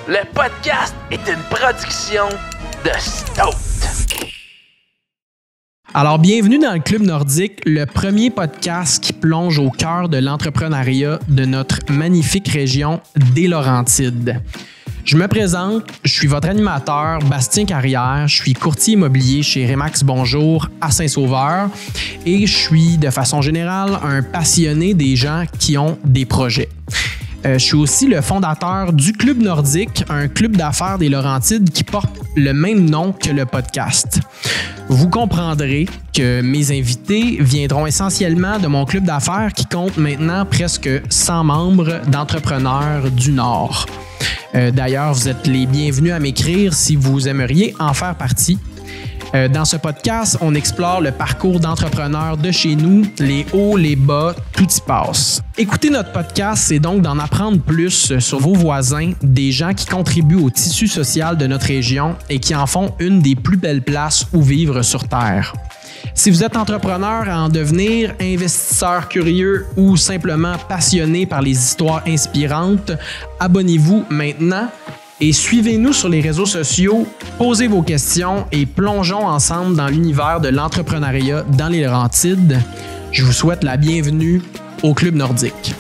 Le podcast est une production de Stout. Alors, bienvenue dans le Club Nordique, le premier podcast qui plonge au cœur de l'entrepreneuriat de notre magnifique région des Laurentides. Je me présente, je suis votre animateur, Bastien Carrière, je suis courtier immobilier chez Remax Bonjour à Saint-Sauveur et je suis de façon générale un passionné des gens qui ont des projets. Je suis aussi le fondateur du Club Nordique, un club d'affaires des Laurentides qui porte le même nom que le podcast. Vous comprendrez que mes invités viendront essentiellement de mon club d'affaires qui compte maintenant presque 100 membres d'entrepreneurs du Nord. D'ailleurs, vous êtes les bienvenus à m'écrire si vous aimeriez en faire partie. Dans ce podcast, on explore le parcours d'entrepreneurs de chez nous, les hauts, les bas, tout y passe. Écouter notre podcast, c'est donc d'en apprendre plus sur vos voisins, des gens qui contribuent au tissu social de notre région et qui en font une des plus belles places où vivre sur Terre. Si vous êtes entrepreneur à en devenir, investisseur curieux ou simplement passionné par les histoires inspirantes, abonnez-vous maintenant. Et suivez-nous sur les réseaux sociaux, posez vos questions et plongeons ensemble dans l'univers de l'entrepreneuriat dans les Laurentides. Je vous souhaite la bienvenue au Club Nordique.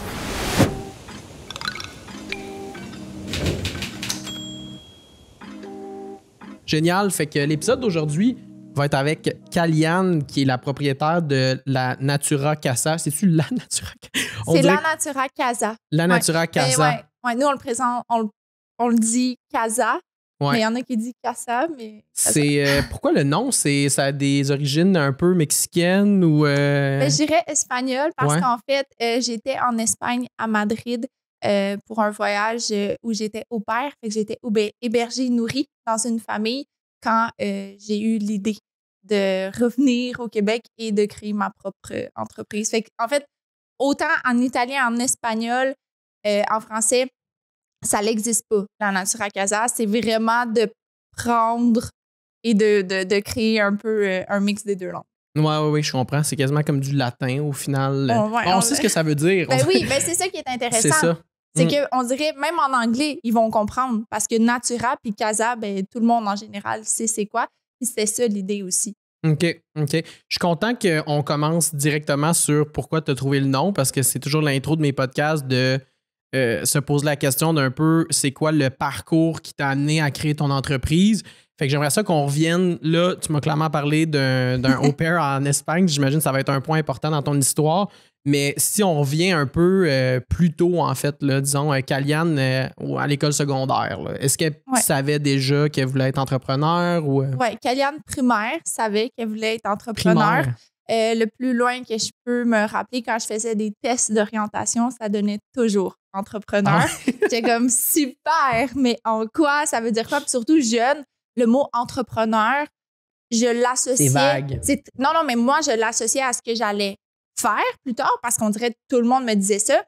Génial, fait que l'épisode d'aujourd'hui va être avec Kaliane, qui est la propriétaire de la Natura Casa. C'est-tu la Natura Casa? C'est la Natura Casa. La Natura Casa. Ouais, nous, on le présente, on le dit Casa, ouais. Mais il y en a qui disent Casa, mais... C'est, pourquoi le nom? Ça a des origines un peu mexicaines ou... Ben, je dirais espagnol parce qu'en fait, j'étais en Espagne, à Madrid, pour un voyage où j'étais au pair. Fait que j'étais hébergée, nourrie dans une famille quand j'ai eu l'idée de revenir au Québec et de créer ma propre entreprise. Fait qu'en fait, autant en italien, en espagnol, en français, ça n'existe pas, la Natura Casa. C'est vraiment de prendre et de créer un peu un mix des deux langues. Oui, je comprends. C'est quasiment comme du latin au final. On sait ce que ça veut dire. Ben oui, ben c'est ça qui est intéressant. C'est ça. C'est qu'on dirait, même en anglais, ils vont comprendre parce que Natura puis Casa, ben, tout le monde en général sait c'est quoi. Puis c'était ça l'idée aussi. OK. Je suis content qu'on commence directement sur pourquoi tu as trouvé le nom parce que c'est toujours l'intro de mes podcasts de se poser la question d'un peu c'est quoi le parcours qui t'a amené à créer ton entreprise. Fait que j'aimerais ça qu'on revienne. Là, tu m'as clairement parlé d'un au pair en Espagne. J'imagine que ça va être un point important dans ton histoire. Mais si on revient un peu plus tôt, en fait, là, disons, Kaliane à l'école secondaire, là, est-ce qu'elle savait déjà qu'elle voulait être entrepreneur? Oui, Kaliane primaire savait qu'elle voulait être entrepreneur. Le plus loin que je peux me rappeler, quand je faisais des tests d'orientation, ça donnait toujours entrepreneur. J'étais comme super, mais en quoi? Ça veut dire quoi? Puis surtout jeune, le mot entrepreneur, je l'associais... C'est vague. Non, mais moi, je l'associais à ce que j'allais faire plus tard parce qu'on dirait que tout le monde me disait ça.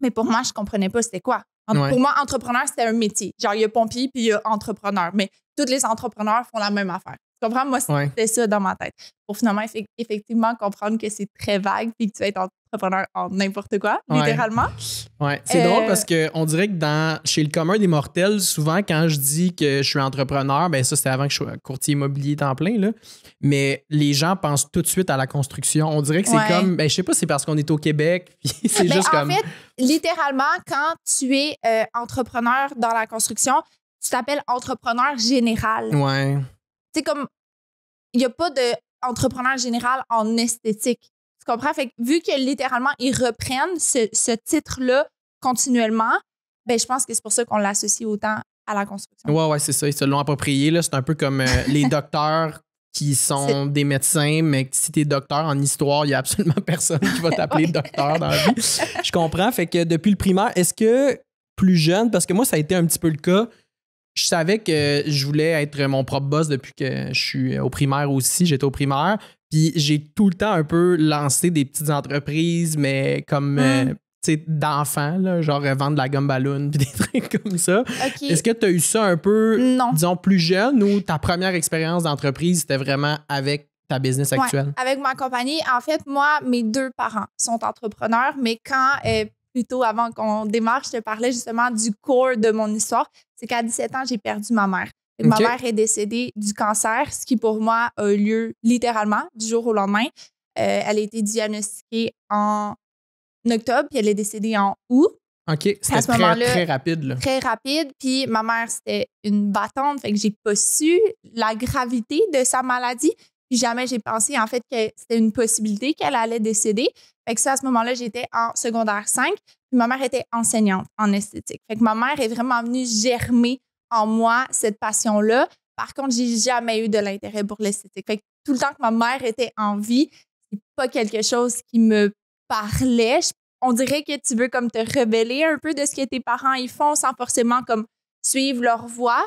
Mais pour moi, je comprenais pas c'était quoi. Pour moi, entrepreneur, c'était un métier. Genre, il y a pompier puis il y a entrepreneur. Mais tous les entrepreneurs font la même affaire. Tu comprends? Moi, c'était ça dans ma tête. Pour finalement, effectivement, comprendre que c'est très vague puis que tu vas être entrepreneur en n'importe quoi, littéralement. Ouais. C'est drôle parce qu'on dirait que chez le commun des mortels, souvent, quand je dis que je suis entrepreneur, ben ça, c'était avant que je sois courtier immobilier temps plein, là. Mais les gens pensent tout de suite à la construction. On dirait que c'est comme, ben je sais pas, c'est parce qu'on est au Québec, puis c'est juste comme... En fait, littéralement, quand tu es entrepreneur dans la construction, tu t'appelles entrepreneur général. Ouais. C'est comme, il n'y a pas d'entrepreneur général en esthétique. Tu comprends? Fait que vu que littéralement, ils reprennent ce titre-là continuellement, ben, je pense que c'est pour ça qu'on l'associe autant à la construction. Ouais, c'est ça. Ils se l'ont approprié. Là. C'est un peu comme les docteurs qui sont des médecins, mais si t'es docteur en histoire, il n'y a absolument personne qui va t'appeler docteur dans la vie. Je comprends. Fait que depuis le primaire, est-ce que plus jeune, parce que moi, ça a été un petit peu le cas, je savais que je voulais être mon propre boss depuis que je suis au primaire aussi. J'étais au primaire. Puis j'ai tout le temps un peu lancé des petites entreprises, mais comme d'enfants, là, genre vendre de la gomme ballon puis des trucs comme ça. Okay. Est-ce que tu as eu ça un peu, non, disons, plus jeune ou ta première expérience d'entreprise, c'était vraiment avec ta business actuelle? Avec ma compagnie. En fait, moi, mes deux parents sont entrepreneurs, mais quand plus tôt, avant qu'on démarre, je te parlais justement du core de mon histoire. C'est qu'à 17 ans, j'ai perdu ma mère. Okay. Ma mère est décédée du cancer, ce qui pour moi a eu lieu littéralement du jour au lendemain. Elle a été diagnostiquée en octobre, puis elle est décédée en août. OK, c'était très rapide. Là. Très rapide, puis ma mère, c'était une battante, fait que j'ai pas su la gravité de sa maladie, puis jamais j'ai pensé, en fait, que c'était une possibilité qu'elle allait décéder. Fait que ça, à ce moment-là, j'étais en secondaire 5, puis ma mère était enseignante en esthétique. Fait que ma mère est vraiment venue germer en moi cette passion-là. Par contre, j'ai jamais eu de l'intérêt pour l'esthétique. Fait que tout le temps que ma mère était en vie, c'est pas quelque chose qui me parlait. On dirait que tu veux comme te rebeller un peu de ce que tes parents y font sans forcément comme suivre leur voie.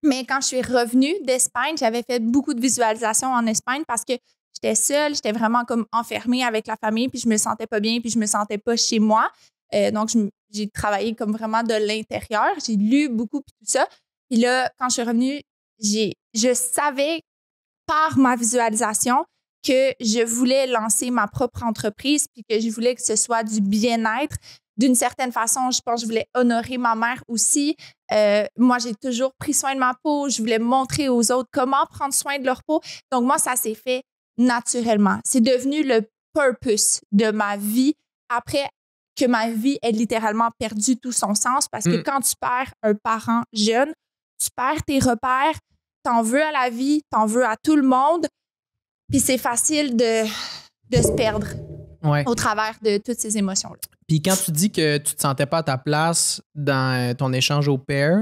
Mais quand je suis revenue d'Espagne, j'avais fait beaucoup de visualisations en Espagne parce que j'étais seule, j'étais vraiment comme enfermée avec la famille, puis je me sentais pas bien, puis je me sentais pas chez moi. Donc, j'ai travaillé comme vraiment de l'intérieur. J'ai lu beaucoup, puis tout ça. Puis là, quand je suis revenue, je savais par ma visualisation que je voulais lancer ma propre entreprise puis que je voulais que ce soit du bien-être. D'une certaine façon, je pense que je voulais honorer ma mère aussi. Moi, j'ai toujours pris soin de ma peau. Je voulais montrer aux autres comment prendre soin de leur peau. Donc, moi, ça s'est fait naturellement. C'est devenu le purpose de ma vie après que ma vie ait littéralement perdu tout son sens parce que quand tu perds un parent jeune, tu perds tes repères, t'en veux à la vie, t'en veux à tout le monde. Puis c'est facile de se perdre au travers de toutes ces émotions-là. Puis quand tu dis que tu te sentais pas à ta place dans ton échange au pair,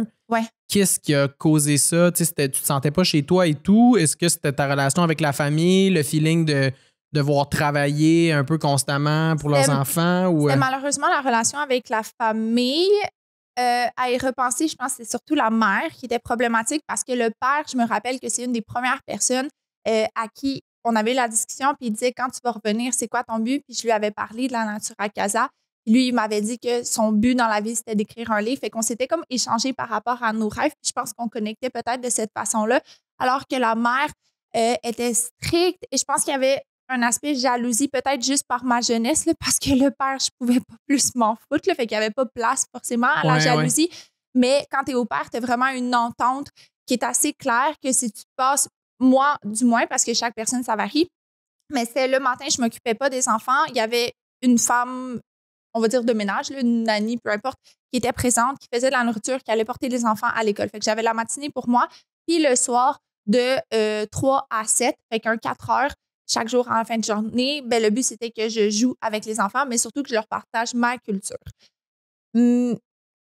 qu'est-ce qui a causé ça? Tu te sentais pas chez toi et tout? Est-ce que c'était ta relation avec la famille, le feeling de devoir travailler un peu constamment pour leurs enfants? Ou... C'était malheureusement la relation avec la famille. À y repenser, je pense que c'est surtout la mère qui était problématique parce que le père, je me rappelle que c'est une des premières personnes à qui on avait eu la discussion, puis il disait quand tu vas revenir, c'est quoi ton but? Puis je lui avais parlé de la Natura Casa. Lui, il m'avait dit que son but dans la vie, c'était d'écrire un livre. Fait qu'on s'était comme échangé par rapport à nos rêves. Puis je pense qu'on connectait peut-être de cette façon-là. Alors que la mère était stricte et je pense qu'il y avait un aspect jalousie, peut-être juste par ma jeunesse, là, parce que le père, je pouvais pas plus m'en foutre. Là, fait qu'il n'y avait pas place forcément à la jalousie. Mais quand tu es au père, tu as vraiment une entente qui est assez claire que si tu passes, moi du moins, parce que chaque personne, ça varie, mais c'est le matin, je ne m'occupais pas des enfants. Il y avait une femme, on va dire de ménage, là, une nanny, peu importe, qui était présente, qui faisait de la nourriture, qui allait porter les enfants à l'école. Fait que j'avais la matinée pour moi. Puis le soir, de 3 à 7, fait qu'un 4 heures, chaque jour en la fin de journée, ben, le but, c'était que je joue avec les enfants, mais surtout que je leur partage ma culture.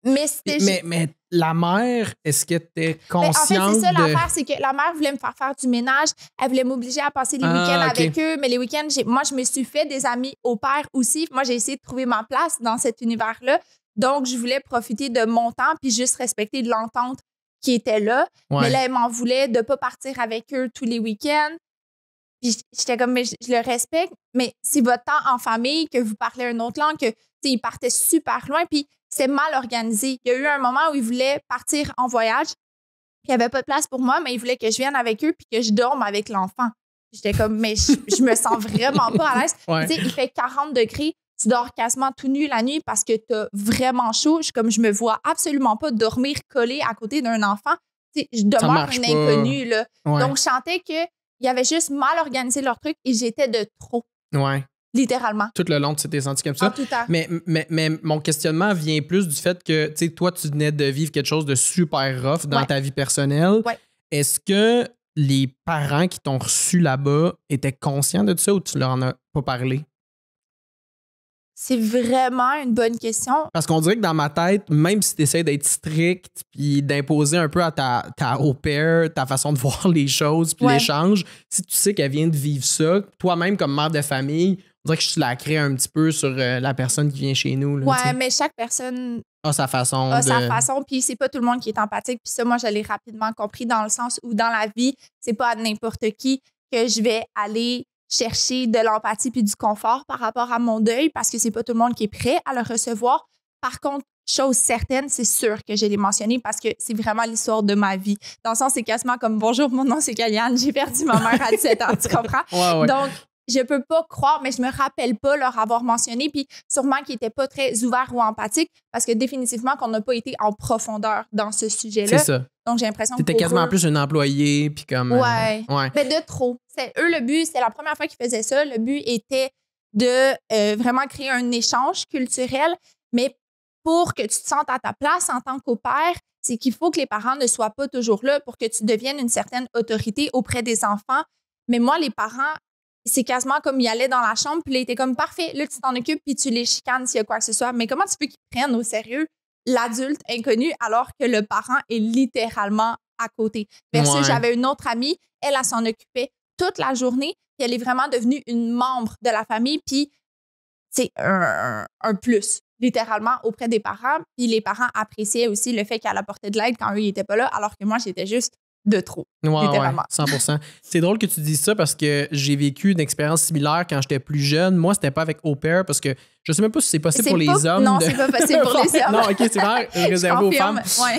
Mais la mère, est-ce que tu es consciente en fait, c'est ça l'affaire, c'est que la mère voulait me faire du ménage. Elle voulait m'obliger à passer les week-ends avec eux. Mais les week-ends, moi, je me suis fait des amis au père aussi. Moi, j'ai essayé de trouver ma place dans cet univers-là. Donc, je voulais profiter de mon temps puis juste respecter de l'entente qui était là. Mais là, elle m'en voulait de ne pas partir avec eux tous les week-ends. Puis j'étais comme, mais je le respecte, mais c'est votre temps en famille, que vous parlez une autre langue, que ils partaient super loin, puis c'est mal organisé. Il y a eu un moment où ils voulaient partir en voyage, puis il n'y avait pas de place pour moi, mais ils voulaient que je vienne avec eux puis que je dorme avec l'enfant. J'étais comme, mais je me sens vraiment pas à l'aise. Il fait 40 degrés, tu dors quasiment tout nu la nuit parce que tu as vraiment chaud. Je me vois absolument pas dormir collé à côté d'un enfant. Je demeure une inconnue. Là. Donc, je sentais qu'ils avaient juste mal organisé leur truc et j'étais de trop. Ouais. Littéralement. Tout le long, tu t'es senti comme ça. Tout à. Mais mon questionnement vient plus du fait que, tu sais, toi, tu venais de vivre quelque chose de super rough dans ta vie personnelle. Ouais. Est-ce que les parents qui t'ont reçu là-bas étaient conscients de tout ça ou tu leur en as pas parlé? C'est vraiment une bonne question. Parce qu'on dirait que dans ma tête, même si tu essaies d'être strict puis d'imposer un peu à ta au-pair ta façon de voir les choses puis l'échange, si tu sais qu'elle vient de vivre ça, toi-même comme mère de famille, on dirait que je te la crée un petit peu sur la personne qui vient chez nous. Là, ouais, mais chaque personne a sa façon. Puis c'est pas tout le monde qui est empathique. Puis ça, moi, je l'ai rapidement compris dans le sens où dans la vie, c'est pas à n'importe qui que je vais aller chercher de l'empathie puis du confort par rapport à mon deuil parce que c'est pas tout le monde qui est prêt à le recevoir. Par contre, chose certaine, c'est sûr que je l'ai mentionné parce que c'est vraiment l'histoire de ma vie. Dans le sens, c'est quasiment comme « Bonjour, mon nom c'est Kaliane, j'ai perdu ma mère à 17 ans. » Tu comprends? Ouais. Donc, je peux pas croire, mais je me rappelle pas leur avoir mentionné, puis sûrement qu'ils étaient pas très ouverts ou empathiques, parce que définitivement qu'on n'a pas été en profondeur dans ce sujet-là. C'est ça. Donc, j'ai l'impression que c'était quasiment plus un employé, puis comme... Ouais. Mais de trop. Le but, c'était la première fois qu'ils faisaient ça. Le but était de vraiment créer un échange culturel, mais pour que tu te sentes à ta place en tant qu'au pair, c'est qu'il faut que les parents ne soient pas toujours là pour que tu deviennes une certaine autorité auprès des enfants. Mais moi, les parents, c'est quasiment comme ils allaient dans la chambre, puis là, ils étaient comme parfait, là, tu t'en occupes, puis tu les chicanes s'il y a quoi que ce soit. Mais comment tu veux qu'ils prennent au sérieux l'adulte inconnu alors que le parent est littéralement à côté? Versus, j'avais une autre amie, elle s'en occupait toute la journée, puis elle est vraiment devenue une membre de la famille, puis c'est un plus, littéralement, auprès des parents. Puis les parents appréciaient aussi le fait qu'elle apportait de l'aide quand eux, ils n'étaient pas là, alors que moi, j'étais juste de trop, littéralement. 100%. C'est drôle que tu dises ça parce que j'ai vécu une expérience similaire quand j'étais plus jeune. Moi, c'était pas avec au pair parce que je sais même pas si c'est possible pour les hommes. Non, c'est pas possible pour les hommes. Non, OK, c'est vraiment réservé aux femmes. Ouais.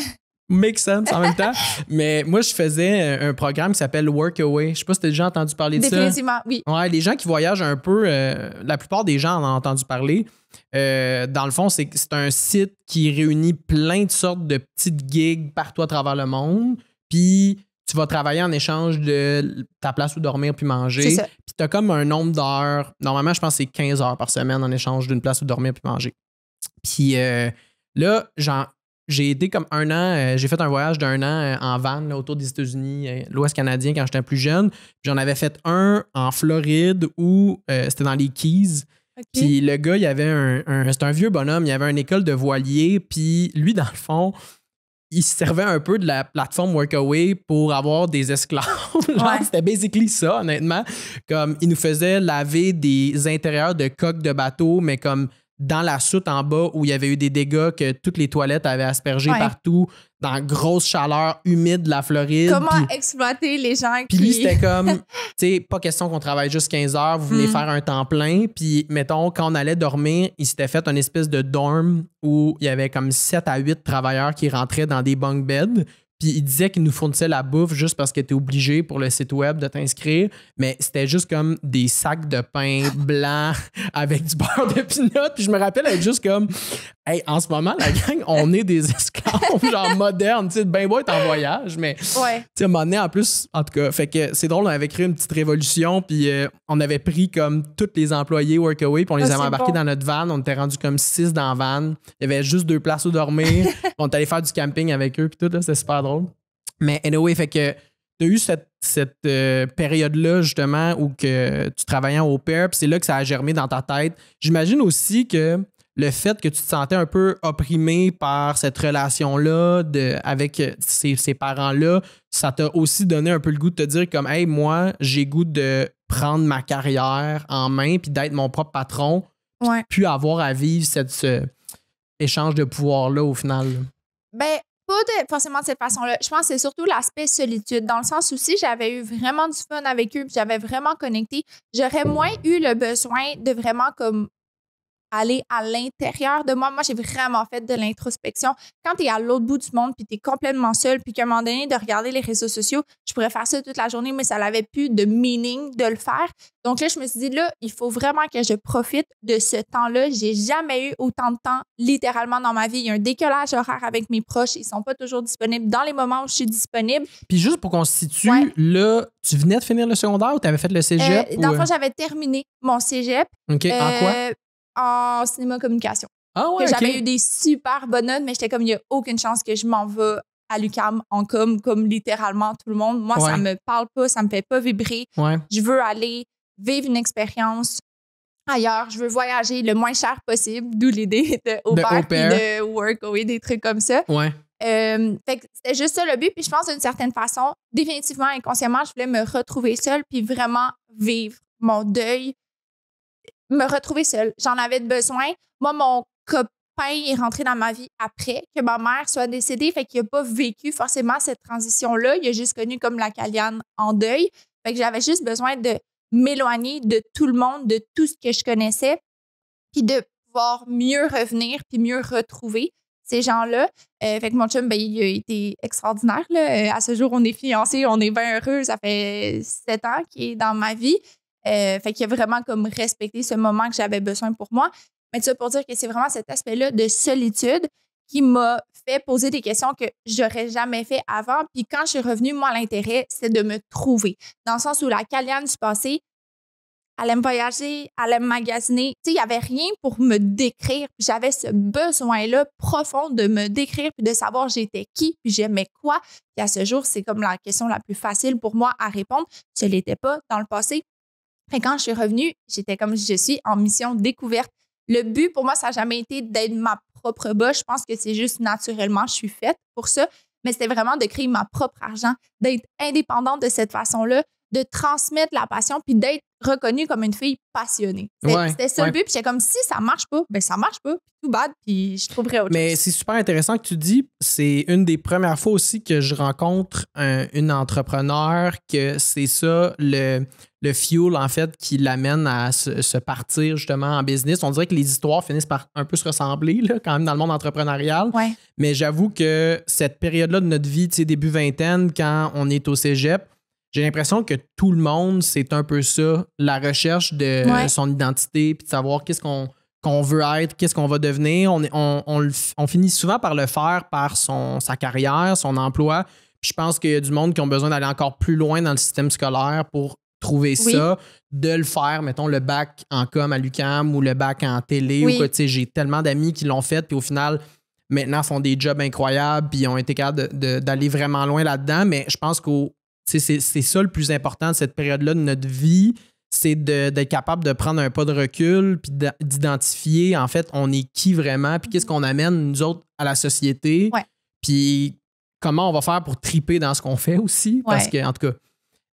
Make sense en même temps. Mais moi, je faisais un programme qui s'appelle Workaway. Je sais pas si tu as déjà entendu parler de ça. Définitivement, oui. Ouais, les gens qui voyagent un peu, la plupart des gens en ont entendu parler. Dans le fond, c'est un site qui réunit plein de sortes de petites gigs partout à travers le monde. Puis tu vas travailler en échange de ta place où dormir puis manger. C'est ça. Puis tu as comme un nombre d'heures. Normalement, je pense que c'est 15 heures par semaine en échange d'une place où dormir puis manger. Puis là, j'ai été comme 1 an, j'ai fait un voyage d'1 an en van là, autour des États-Unis, l'Ouest canadien quand j'étais plus jeune. Puis j'en avais fait un en Floride où c'était dans les Keys. Okay. Puis le gars, il avait c'était un vieux bonhomme, il avait une école de voilier. Puis lui, dans le fond, il se servait un peu de la plateforme Workaway pour avoir des esclaves. C'était basically ça, honnêtement. Comme il nous faisait laver des intérieurs de coques de bateau, mais comme dans la soute en bas où il y avait eu des dégâts que toutes les toilettes avaient aspergé partout, dans la grosse chaleur humide de la Floride. Comment exploiter les gens qui... Puis lui, c'était comme, tu sais, pas question qu'on travaille juste 15 heures, vous venez faire un temps plein. Puis, mettons, quand on allait dormir, il s'était fait une espèce de dorm où il y avait comme 7 à 8 travailleurs qui rentraient dans des bunk beds. Puis il disait qu'il nous fournissait la bouffe juste parce qu'il était obligé pour le site web de t'inscrire. Mais c'était juste comme des sacs de pain blanc avec du beurre de pinot. Puis je me rappelle être juste comme, hey, en ce moment, la gang, on est des esclaves, genre modernes. Tu sais, ben beau être en voyage, mais tu sais, à un moment donné, en plus, en tout cas, fait que c'est drôle, on avait créé une petite révolution. Puis on avait pris comme tous les employés Workaway, puis on les avait embarqués dans notre van. On était rendus comme 6 dans la van. Il y avait juste 2 places où dormir. On est allé faire du camping avec eux, puis tout, là, c'était super drôle. Mais anyway, fait que tu as eu cette période-là, justement, où que tu travaillais en au pair, puis c'est là que ça a germé dans ta tête. J'imagine aussi que le fait que tu te sentais un peu opprimé par cette relation-là avec ces parents-là, ça t'a aussi donné un peu le goût de te dire comme, hey, moi, j'ai goût de prendre ma carrière en main puis d'être mon propre patron, puis avoir à vivre cet échange de pouvoir-là au final. Ben, pas forcément de cette façon-là. Je pense que c'est surtout l'aspect solitude, dans le sens où si j'avais eu vraiment du fun avec eux puis j'avais vraiment connecté, j'aurais moins eu le besoin de vraiment comme aller à l'intérieur de moi. Moi, j'ai vraiment fait de l'introspection. Quand tu es à l'autre bout du monde puis tu es complètement seul puis qu'à un moment donné, de regarder les réseaux sociaux, je pourrais faire ça toute la journée, mais ça n'avait plus de meaning de le faire. Donc là, je me suis dit, là, il faut vraiment que je profite de ce temps-là. J'ai jamais eu autant de temps, littéralement, dans ma vie. Il y a un décalage horaire avec mes proches. Ils sont pas toujours disponibles dans les moments où je suis disponible. Puis juste pour qu'on se situe, là, tu venais de finir le secondaire ou tu avais fait le cégep? Dans le fond, j'avais terminé mon cégep. OK. En quoi? En cinéma-communication. Ah ouais, J'avais eu des super bonnes notes, mais j'étais comme, il n'y a aucune chance que je m'en vais à l'UQAM en comme littéralement tout le monde. Moi, ça me parle pas, ça me fait pas vibrer. Je veux aller vivre une expérience ailleurs. Je veux voyager le moins cher possible, d'où l'idée de au pair puis de Workaway, des trucs comme ça. Fait que c'était juste ça le but. Puis je pense d'une certaine façon, définitivement, inconsciemment, je voulais me retrouver seule puis vraiment vivre mon deuil, me retrouver seule. J'en avais besoin. Moi, mon copain est rentré dans ma vie après que ma mère soit décédée, fait qu'il n'a pas vécu forcément cette transition-là. Il a juste connu comme la Caliane en deuil. Fait que j'avais juste besoin de m'éloigner de tout le monde, de tout ce que je connaissais, puis de pouvoir mieux revenir puis mieux retrouver ces gens-là. Fait que mon chum, ben, il a été extraordinaire. Là. À ce jour, on est fiancés, on est bien heureux. Ça fait 7 ans qu'il est dans ma vie. Fait qu'il a vraiment comme respecté ce moment que j'avais besoin pour moi. Mais ça pour dire que c'est vraiment cet aspect-là de solitude qui m'a fait poser des questions que j'aurais jamais fait avant. Puis quand je suis revenue, moi, l'intérêt, c'est de me trouver. Dans le sens où la Kaliane du passé, elle aime voyager, elle aime magasiner. Tu sais, il n'y avait rien pour me décrire. Puis j'avais ce besoin-là profond de me décrire puis de savoir j'étais qui puis j'aimais quoi. Puis à ce jour, c'est comme la question la plus facile pour moi à répondre. Je ne l'étais pas dans le passé. Fait quand je suis revenue, j'étais comme je suis en mission découverte. Le but pour moi, ça n'a jamais été d'être ma propre boss. Je pense que c'est juste naturellement, je suis faite pour ça. Mais c'était vraiment de créer ma propre argent, d'être indépendante de cette façon-là, de transmettre la passion puis d'être reconnue comme une fille passionnée. C'était ça le but. Puis j'étais comme si ça marche pas, ben ça marche pas. Tout bad, puis je trouverais autre chose. Mais c'est super intéressant que tu dis. C'est une des premières fois aussi que je rencontre une entrepreneur que c'est ça le fuel, en fait, qui l'amène à se partir justement en business. On dirait que les histoires finissent par un peu se ressembler là, quand même dans le monde entrepreneurial. Ouais. Mais j'avoue que cette période-là de notre vie, tu sais, début vingtaine, quand on est au cégep, j'ai l'impression que tout le monde, c'est un peu ça, la recherche de son identité puis de savoir qu'est-ce qu'on veut être, qu'est-ce qu'on va devenir. On finit souvent par le faire par sa carrière, son emploi. Puis je pense qu'il y a du monde qui ont besoin d'aller encore plus loin dans le système scolaire pour trouver ça, de le faire, mettons, le bac en com à l'UQAM ou le bac en télé ou quoi. Tu sais, j'ai tellement d'amis qui l'ont fait puis au final, maintenant, font des jobs incroyables puis ont été capables d'aller vraiment loin là-dedans. Mais je pense que c'est ça le plus important de cette période-là de notre vie, c'est d'être capable de prendre un pas de recul puis d'identifier, en fait, on est qui vraiment puis qu'est-ce qu'on amène, nous autres, à la société. Puis comment on va faire pour triper dans ce qu'on fait aussi. Parce que, en tout cas,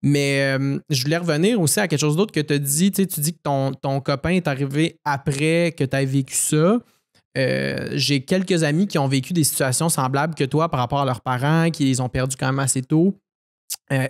mais je voulais revenir aussi à quelque chose d'autre que tu as dit. Tu dis que ton copain est arrivé après que tu aies vécu ça. J'ai quelques amis qui ont vécu des situations semblables que toi par rapport à leurs parents, qui les ont perdus quand même assez tôt.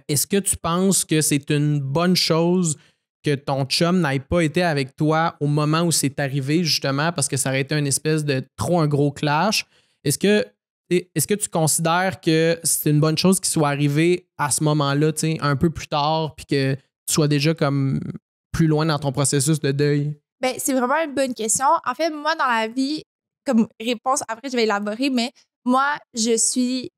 Est-ce que tu penses que c'est une bonne chose que ton chum n'ait pas été avec toi au moment où c'est arrivé, justement, parce que ça aurait été une espèce de un gros clash? Est-ce que tu considères que c'est une bonne chose qu'il soit arrivé à ce moment-là, tu sais, un peu plus tard, puis que tu sois déjà comme plus loin dans ton processus de deuil? Bien, c'est vraiment une bonne question. En fait, moi, dans la vie, comme réponse, après, je vais élaborer, mais moi, je suis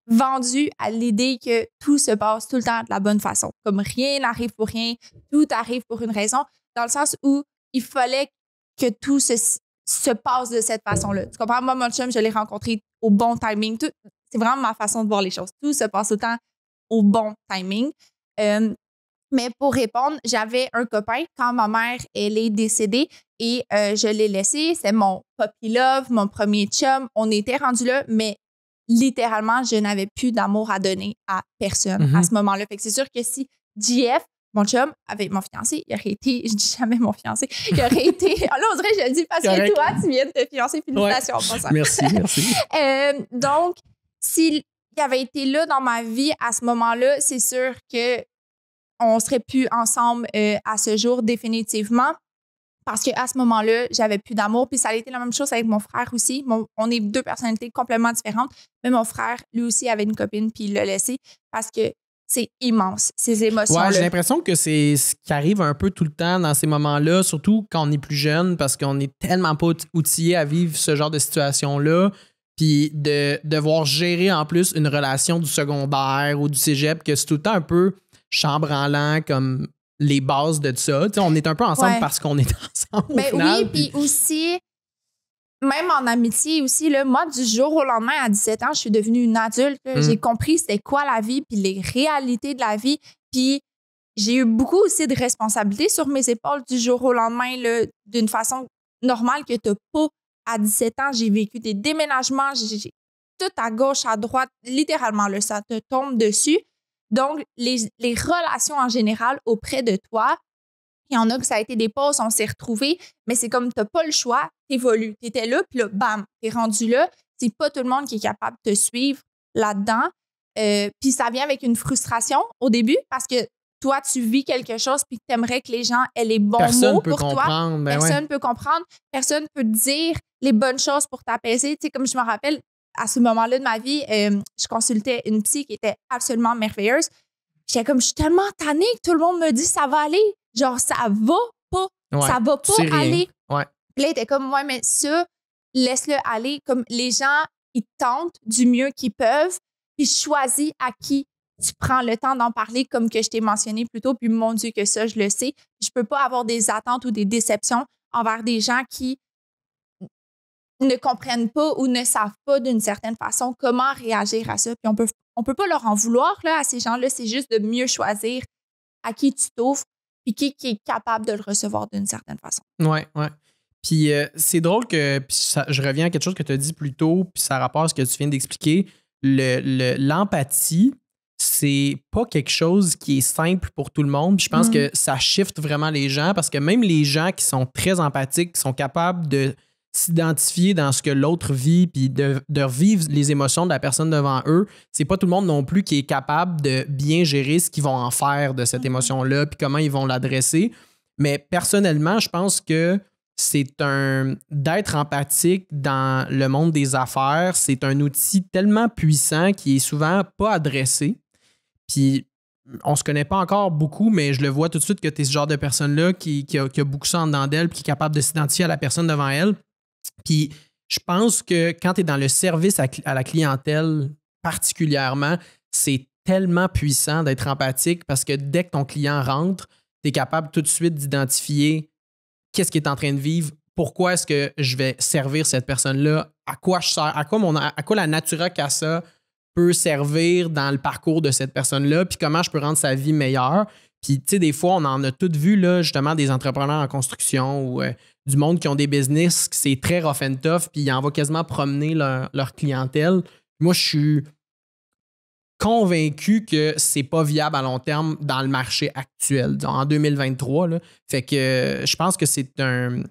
vendue à l'idée que tout se passe tout le temps de la bonne façon. Comme rien n'arrive pour rien, tout arrive pour une raison, dans le sens où il fallait que tout se passe de cette façon-là. Tu comprends? Moi, mon chum, je l'ai rencontré au bon timing. C'est vraiment ma façon de voir les choses. Tout se passe tout le temps au bon timing. Mais pour répondre, j'avais un copain quand ma mère, elle est décédée et je l'ai laissé. C'est mon puppy love, mon premier chum. On était rendus là, mais littéralement, je n'avais plus d'amour à donner à personne à ce moment-là. Fait que c'est sûr que si JF, mon chum, avec mon fiancé, il aurait été, je dis jamais mon fiancé, il aurait été, là, on dirait que je le dis parce que toi, tu viens de te fiancer, félicitations. Ouais. Merci. Donc, s'il avait été là dans ma vie à ce moment-là, c'est sûr qu'on serait plus ensemble à ce jour définitivement. Parce qu'à ce moment-là, j'avais plus d'amour. Puis ça a été la même chose avec mon frère aussi. On est deux personnalités complètement différentes. Mais mon frère, lui aussi, avait une copine, puis il l'a laissé parce que c'est immense, ces émotions-là. Ouais, j'ai l'impression que c'est ce qui arrive un peu tout le temps dans ces moments-là, surtout quand on est plus jeune, parce qu'on n'est tellement pas outillé à vivre ce genre de situation-là. Puis de devoir gérer en plus une relation du secondaire ou du cégep, que c'est tout le temps un peu chambranlant comme les bases de ça. T'sais, on est un peu ensemble parce qu'on est ensemble. Ben au final, oui, puis aussi, même en amitié aussi, là, moi, du jour au lendemain, à 17 ans, je suis devenue une adulte. J'ai compris c'était quoi la vie, puis les réalités de la vie. Puis j'ai eu beaucoup aussi de responsabilités sur mes épaules du jour au lendemain, là, d'une façon normale que tu n'as pas à 17 ans. J'ai vécu des déménagements, j'ai tout à gauche, à droite, littéralement, là, ça te tombe dessus. Donc, les relations en général auprès de toi, il y en a que ça a été des pauses, on s'est retrouvés, mais c'est comme tu n'as pas le choix, tu évolues. Tu étais là, puis là, bam, tu es rendu là. C'est pas tout le monde qui est capable de te suivre là-dedans. Puis ça vient avec une frustration au début parce que toi, tu vis quelque chose puis tu aimerais que les gens aient les bons mots pour toi. Personne ne peut comprendre. Personne ne peut te dire les bonnes choses pour t'apaiser. Tu sais, comme je me rappelle, à ce moment-là de ma vie, je consultais une psy qui était absolument merveilleuse. J'étais comme, je suis tellement tannée que tout le monde me dit ça va aller. genre, ça va pas. Ouais, Ça va pas aller. Ouais. Puis là, il était comme, ouais, mais ça, laisse-le aller. Comme les gens, ils tentent du mieux qu'ils peuvent, puis choisis à qui tu prends le temps d'en parler, comme que je t'ai mentionné plus tôt, puis mon Dieu que ça, je le sais. Je peux pas avoir des attentes ou des déceptions envers des gens qui ne comprennent pas ou ne savent pas d'une certaine façon comment réagir à ça. Puis on peut pas leur en vouloir là, à ces gens-là. C'est juste de mieux choisir à qui tu t'offres puis qui est capable de le recevoir d'une certaine façon. Ouais. Puis c'est drôle que je reviens à quelque chose que tu as dit plus tôt, puis ça rapporte à ce que tu viens d'expliquer. L'empathie, c'est pas quelque chose qui est simple pour tout le monde. Puis je pense que ça shift vraiment les gens parce que même les gens qui sont très empathiques, qui sont capables de s'identifier dans ce que l'autre vit puis de revivre les émotions de la personne devant eux, c'est pas tout le monde non plus qui est capable de bien gérer ce qu'ils vont en faire de cette émotion-là puis comment ils vont l'adresser. Mais personnellement, je pense que d'être empathique dans le monde des affaires, c'est un outil tellement puissant qui est souvent pas adressé. Puis on se connaît pas encore beaucoup, mais je le vois tout de suite que tu es ce genre de personne-là qui a beaucoup ça en dedans d'elle puis qui est capable de s'identifier à la personne devant elle. Puis je pense que quand tu es dans le service à la clientèle particulièrement, c'est tellement puissant d'être empathique parce que dès que ton client rentre, tu es capable tout de suite d'identifier qu'est-ce qu'il est en train de vivre, pourquoi est-ce que je vais servir cette personne-là, à quoi je sers, à quoi la Natura Casa peut servir dans le parcours de cette personne-là, puis comment je peux rendre sa vie meilleure. Puis, tu sais, des fois, on en a tous vu, là, justement, des entrepreneurs en construction ou du monde qui ont des business, c'est très rough and tough, puis ils en vont quasiment promener leur clientèle. Moi, je suis convaincu que c'est pas viable à long terme dans le marché actuel, en 2023. Là. Fait que je pense que c'est une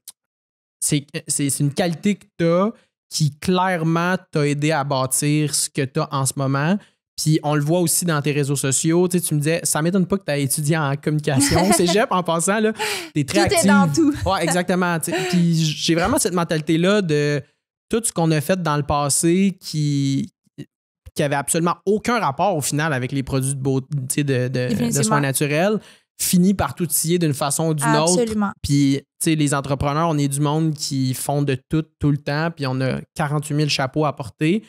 qualité que tu as qui clairement t'a aidé à bâtir ce que tu as en ce moment. Puis on le voit aussi dans tes réseaux sociaux. Tu sais, tu me disais, ça m'étonne pas que tu aies étudié en communication. Cégep, en passant, là, t'es très active. Tout est dans tout. Ouais, exactement. Puis j'ai vraiment cette mentalité-là de tout ce qu'on a fait dans le passé qui avait absolument aucun rapport au final avec les produits de beauté, de soins naturels, finit par tout scier d'une façon ou d'une autre. Puis, tu sais, les entrepreneurs, on est du monde qui font de tout le temps, puis on a 48 000 chapeaux à porter.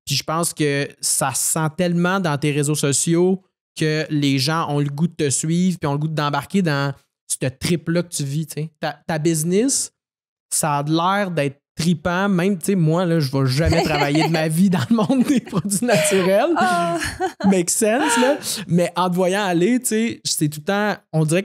Puis je pense que ça se sent tellement dans tes réseaux sociaux que les gens ont le goût de te suivre puis ont le goût d'embarquer dans ce trip-là que tu vis. T'sais. Ta business, ça a l'air d'être trippant. Même, tu sais, moi, là, je ne vais jamais travailler de ma vie dans le monde des produits naturels. Make sense, là. Mais en te voyant aller, tu sais, c'est tout le temps... On dirait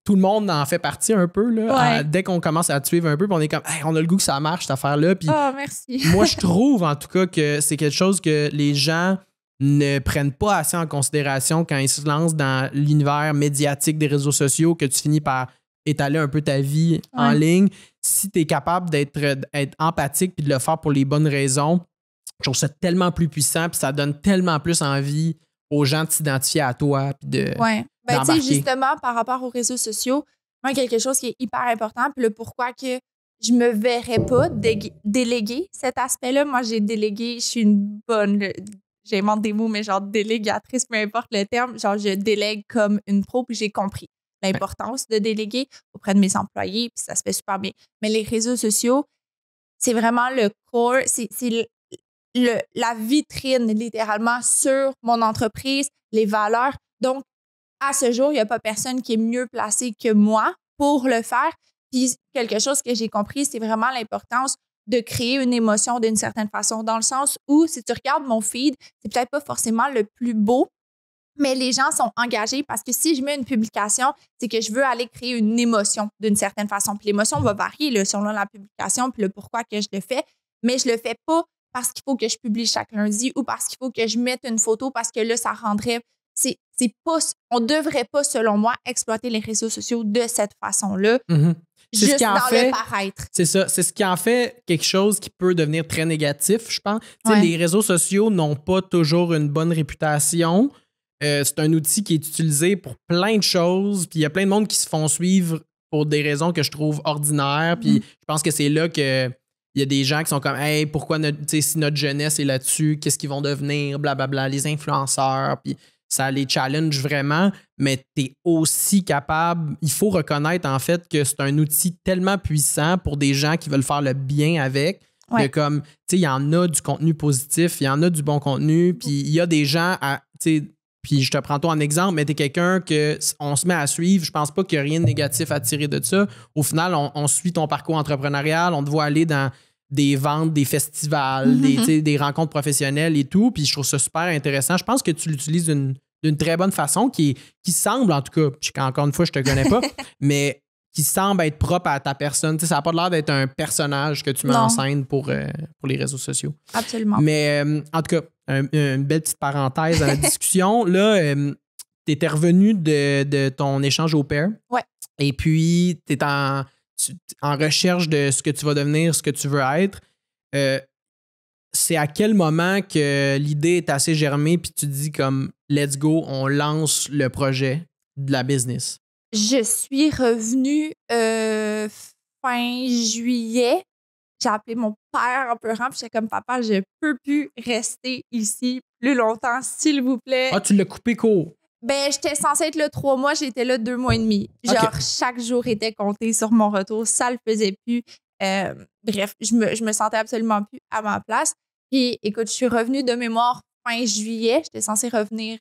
tout le monde en fait partie un peu, là. Dès qu'on commence à te suivre un peu, puis on est comme, hey, on a le goût que ça marche, cette affaire-là. Puis merci. Moi, je trouve, en tout cas, que c'est quelque chose que les gens ne prennent pas assez en considération quand ils se lancent dans l'univers médiatique des réseaux sociaux, que tu finis par étaler un peu ta vie en ligne. Si tu es capable d'être empathique puis de le faire pour les bonnes raisons, je trouve ça tellement plus puissant puis ça donne tellement plus envie aux gens de s'identifier à toi puis de ben, tu sais, justement, par rapport aux réseaux sociaux, moi, quelque chose qui est hyper important, puis le pourquoi que je me verrais pas déléguer cet aspect-là. Moi, j'ai délégué, je suis une bonne, j'invente des mots, mais genre délégatrice, peu importe le terme, genre je délègue comme une pro, puis j'ai compris l'importance de déléguer auprès de mes employés, puis ça se fait super bien. Mais les réseaux sociaux, c'est vraiment le core, c'est la vitrine, littéralement, sur mon entreprise, les valeurs. Donc, à ce jour, il n'y a pas personne qui est mieux placé que moi pour le faire. Puis, quelque chose que j'ai compris, c'est vraiment l'importance de créer une émotion d'une certaine façon, dans le sens où, si tu regardes mon feed, c'est peut-être pas forcément le plus beau, mais les gens sont engagés parce que si je mets une publication, c'est que je veux aller créer une émotion d'une certaine façon. Puis l'émotion va varier là, selon la publication puis le pourquoi que je le fais, mais je le fais pas parce qu'il faut que je publie chaque lundi ou parce qu'il faut que je mette une photo parce que là, ça rendrait... on devrait pas, selon moi, exploiter les réseaux sociaux de cette façon-là. Juste dans le paraître. C'est ça. C'est ce qui en fait quelque chose qui peut devenir très négatif, je pense. Les réseaux sociaux n'ont pas toujours une bonne réputation. C'est un outil qui est utilisé pour plein de choses. Puis il y a plein de monde qui se font suivre pour des raisons que je trouve ordinaires. Puis je pense que c'est là que il y a des gens qui sont comme, hey, pourquoi si notre jeunesse est là-dessus, qu'est-ce qu'ils vont devenir, blablabla, les influenceurs. Puis ça les challenge vraiment, mais tu es aussi capable, il faut reconnaître en fait que c'est un outil tellement puissant pour des gens qui veulent faire le bien avec. Ouais. Que comme, tu sais, il y en a du contenu positif, il y en a du bon contenu, puis il y a des gens tu sais, puis je te prends toi en exemple, mais t'es quelqu'un qu'on se met à suivre, je pense pas qu'il y a rien de négatif à tirer de ça. Au final, on suit ton parcours entrepreneurial, on te voit aller dans des ventes, des festivals, des rencontres professionnelles et tout, puis je trouve ça super intéressant. Je pense que tu l'utilises d'une très bonne façon qui semble, en tout cas, encore une fois, je te connais pas, mais qui semble être propre à ta personne. Tu sais, ça n'a pas l'air d'être un personnage que tu mets en scène pour les réseaux sociaux. Absolument. Mais en tout cas, une belle petite parenthèse à la discussion. Là, tu étais revenu de ton échange au pair. Ouais. Et puis, tu es en recherche de ce que tu vas devenir, ce que tu veux être. C'est à quel moment que l'idée est assez germée puis tu te dis comme « let's go, on lance le projet de la business ». Je suis revenue fin juillet. J'ai appelé mon père en pleurant, puis j'étais comme, papa, je peux plus rester ici plus longtemps, s'il vous plaît. Ah, tu l'as coupé court? Ben, j'étais censée être là 3 mois, j'étais là 2 mois et demi. Genre, chaque jour était compté sur mon retour, ça le faisait plus. Bref, je me sentais absolument plus à ma place. Puis, écoute, je suis revenue de mémoire fin juillet. J'étais censée revenir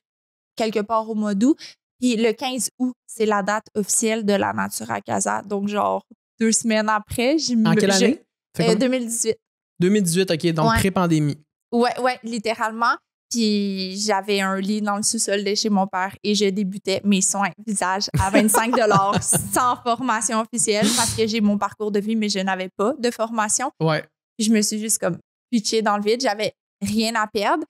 quelque part au mois d'août. Puis le 15 août, c'est la date officielle de la Natura Casa. Donc, genre, 2 semaines après, En quelle année? 2018. 2018, OK, donc pré-pandémie. Ouais, littéralement. Puis j'avais un lit dans le sous-sol de chez mon père et je débutais mes soins visage à 25 $ sans formation officielle parce que j'ai mon parcours de vie, mais je n'avais pas de formation. Ouais. Puis je me suis juste comme pitchée dans le vide. J'avais rien à perdre.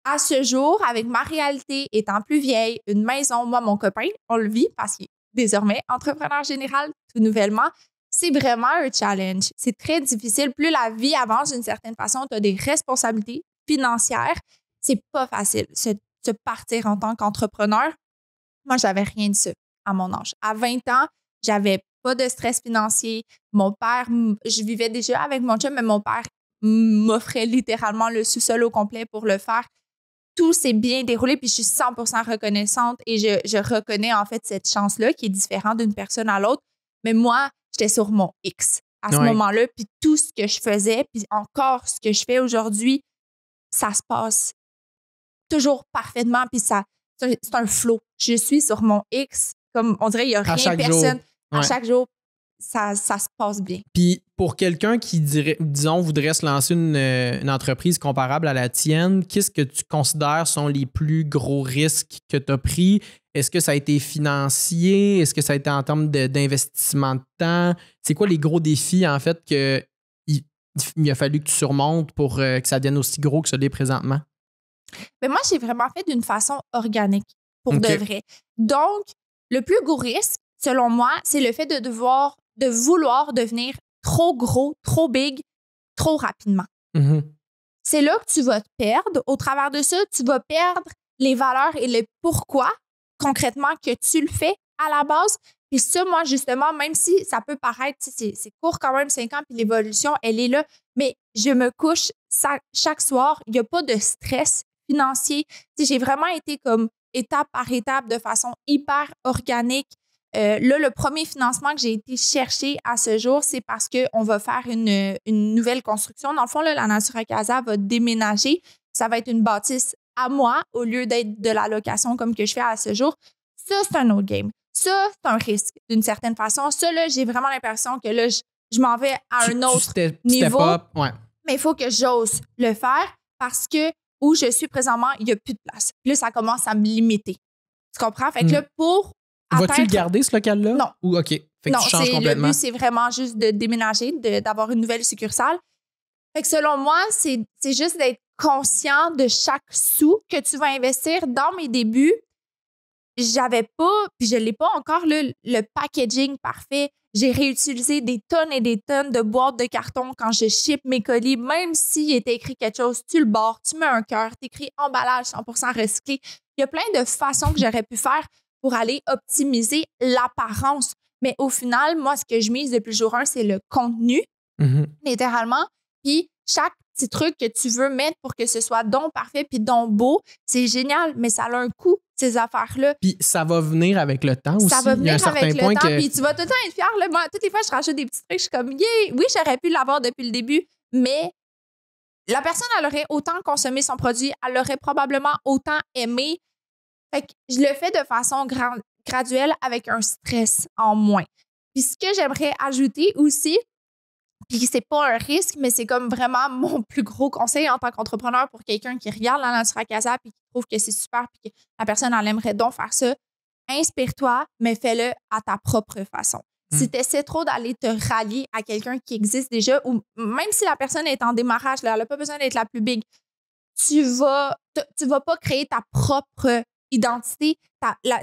À ce jour, avec ma réalité étant plus vieille, une maison, moi, mon copain, on le vit parce qu'il est désormais entrepreneur général tout nouvellement. C'est vraiment un challenge. C'est très difficile. Plus la vie avance d'une certaine façon, tu as des responsabilités financières. C'est pas facile se partir en tant qu'entrepreneur. Moi, j'avais rien de ça à mon âge. À 20 ans, j'avais pas de stress financier. Mon père, je vivais déjà avec mon chum, mais mon père m'offrait littéralement le sous-sol au complet pour le faire. Tout s'est bien déroulé, puis je suis 100% reconnaissante et je reconnais en fait cette chance-là qui est différente d'une personne à l'autre. Mais moi, j'étais sur mon X à ce moment-là, puis tout ce que je faisais, puis encore ce que je fais aujourd'hui, ça se passe toujours parfaitement, puis c'est un flow. Je suis sur mon X, comme on dirait, il n'y a rien, personne. À chaque jour, ça se passe bien. Puis pour quelqu'un qui, disons, voudrait se lancer une entreprise comparable à la tienne, qu'est-ce que tu considères sont les plus gros risques que tu as pris? Est-ce que ça a été financier? Est-ce que ça a été en termes d'investissement de temps? C'est quoi les gros défis, en fait, qu'il a fallu que tu surmontes pour que ça devienne aussi gros que ça l'est présentement? Mais moi, j'ai vraiment fait d'une façon organique, pour de vrai. Donc, le plus gros risque, selon moi, c'est le fait de vouloir devenir trop gros, trop big, trop rapidement. Mm-hmm. C'est là que tu vas te perdre. Au travers de ça, tu vas perdre les valeurs et le pourquoi, concrètement, que tu le fais à la base. Puis ça, moi, justement, même si ça peut paraître, c'est court quand même, 5 ans, puis l'évolution, elle est là, mais je me couche chaque soir, il n'y a pas de stress financier. J'ai vraiment été comme étape par étape de façon hyper organique. Là, le premier financement que j'ai été chercher à ce jour, c'est parce qu'on va faire une nouvelle construction. Dans le fond, là, la Natura Casa va déménager. Ça va être une bâtisse à moi au lieu d'être de la location comme que je fais à ce jour. Ça, c'est un autre game. Ça, c'est un risque d'une certaine façon. Ça, là, j'ai vraiment l'impression que là, je m'en vais à un autre niveau. Mais il faut que j'ose le faire parce que où je suis présentement, il n'y a plus de place. Puis là, ça commence à me limiter. Tu comprends? Fait que là, pour vas-tu le garder, ce local-là? Non. Ou OK. Fait que tu changes complètement. Le but, c'est vraiment juste de déménager, d'avoir une nouvelle succursale. Fait que selon moi, c'est juste d'être conscient de chaque sou que tu vas investir. Dans mes débuts, j'avais pas, puis je l'ai pas encore, le packaging parfait. J'ai réutilisé des tonnes et des tonnes de boîtes de carton quand je ship mes colis. Même s'il était écrit quelque chose, tu le bords, tu mets un cœur, tu écris emballage 100% recyclé. Il y a plein de façons que j'aurais pu faire pour aller optimiser l'apparence. Mais au final, moi, ce que je mise depuis le jour 1, c'est le contenu, littéralement. Puis chaque petits trucs que tu veux mettre pour que ce soit donc parfait puis donc beau, c'est génial, mais ça a un coût, ces affaires-là. Puis ça va venir avec le temps aussi. Ça va venir avec le temps, que... puis tu vas tout le temps être fier. Là. Moi, toutes les fois, je rajoute des petits trucs, je suis comme, yeah! Oui, j'aurais pu l'avoir depuis le début, mais la personne, elle aurait autant consommé son produit, elle l'aurait probablement autant aimé. Fait que je le fais de façon graduelle avec un stress en moins. Puis ce que j'aimerais ajouter aussi, puis c'est pas un risque, mais c'est comme vraiment mon plus gros conseil en tant qu'entrepreneur pour quelqu'un qui regarde la Natura Casa puis qui trouve que c'est super puis que la personne, elle aimerait donc faire ça. Inspire-toi, mais fais-le à ta propre façon. Si tu essaies trop d'aller te rallier à quelqu'un qui existe déjà, ou même si la personne est en démarrage, là, elle n'a pas besoin d'être la plus big, tu vas pas créer ta propre identité,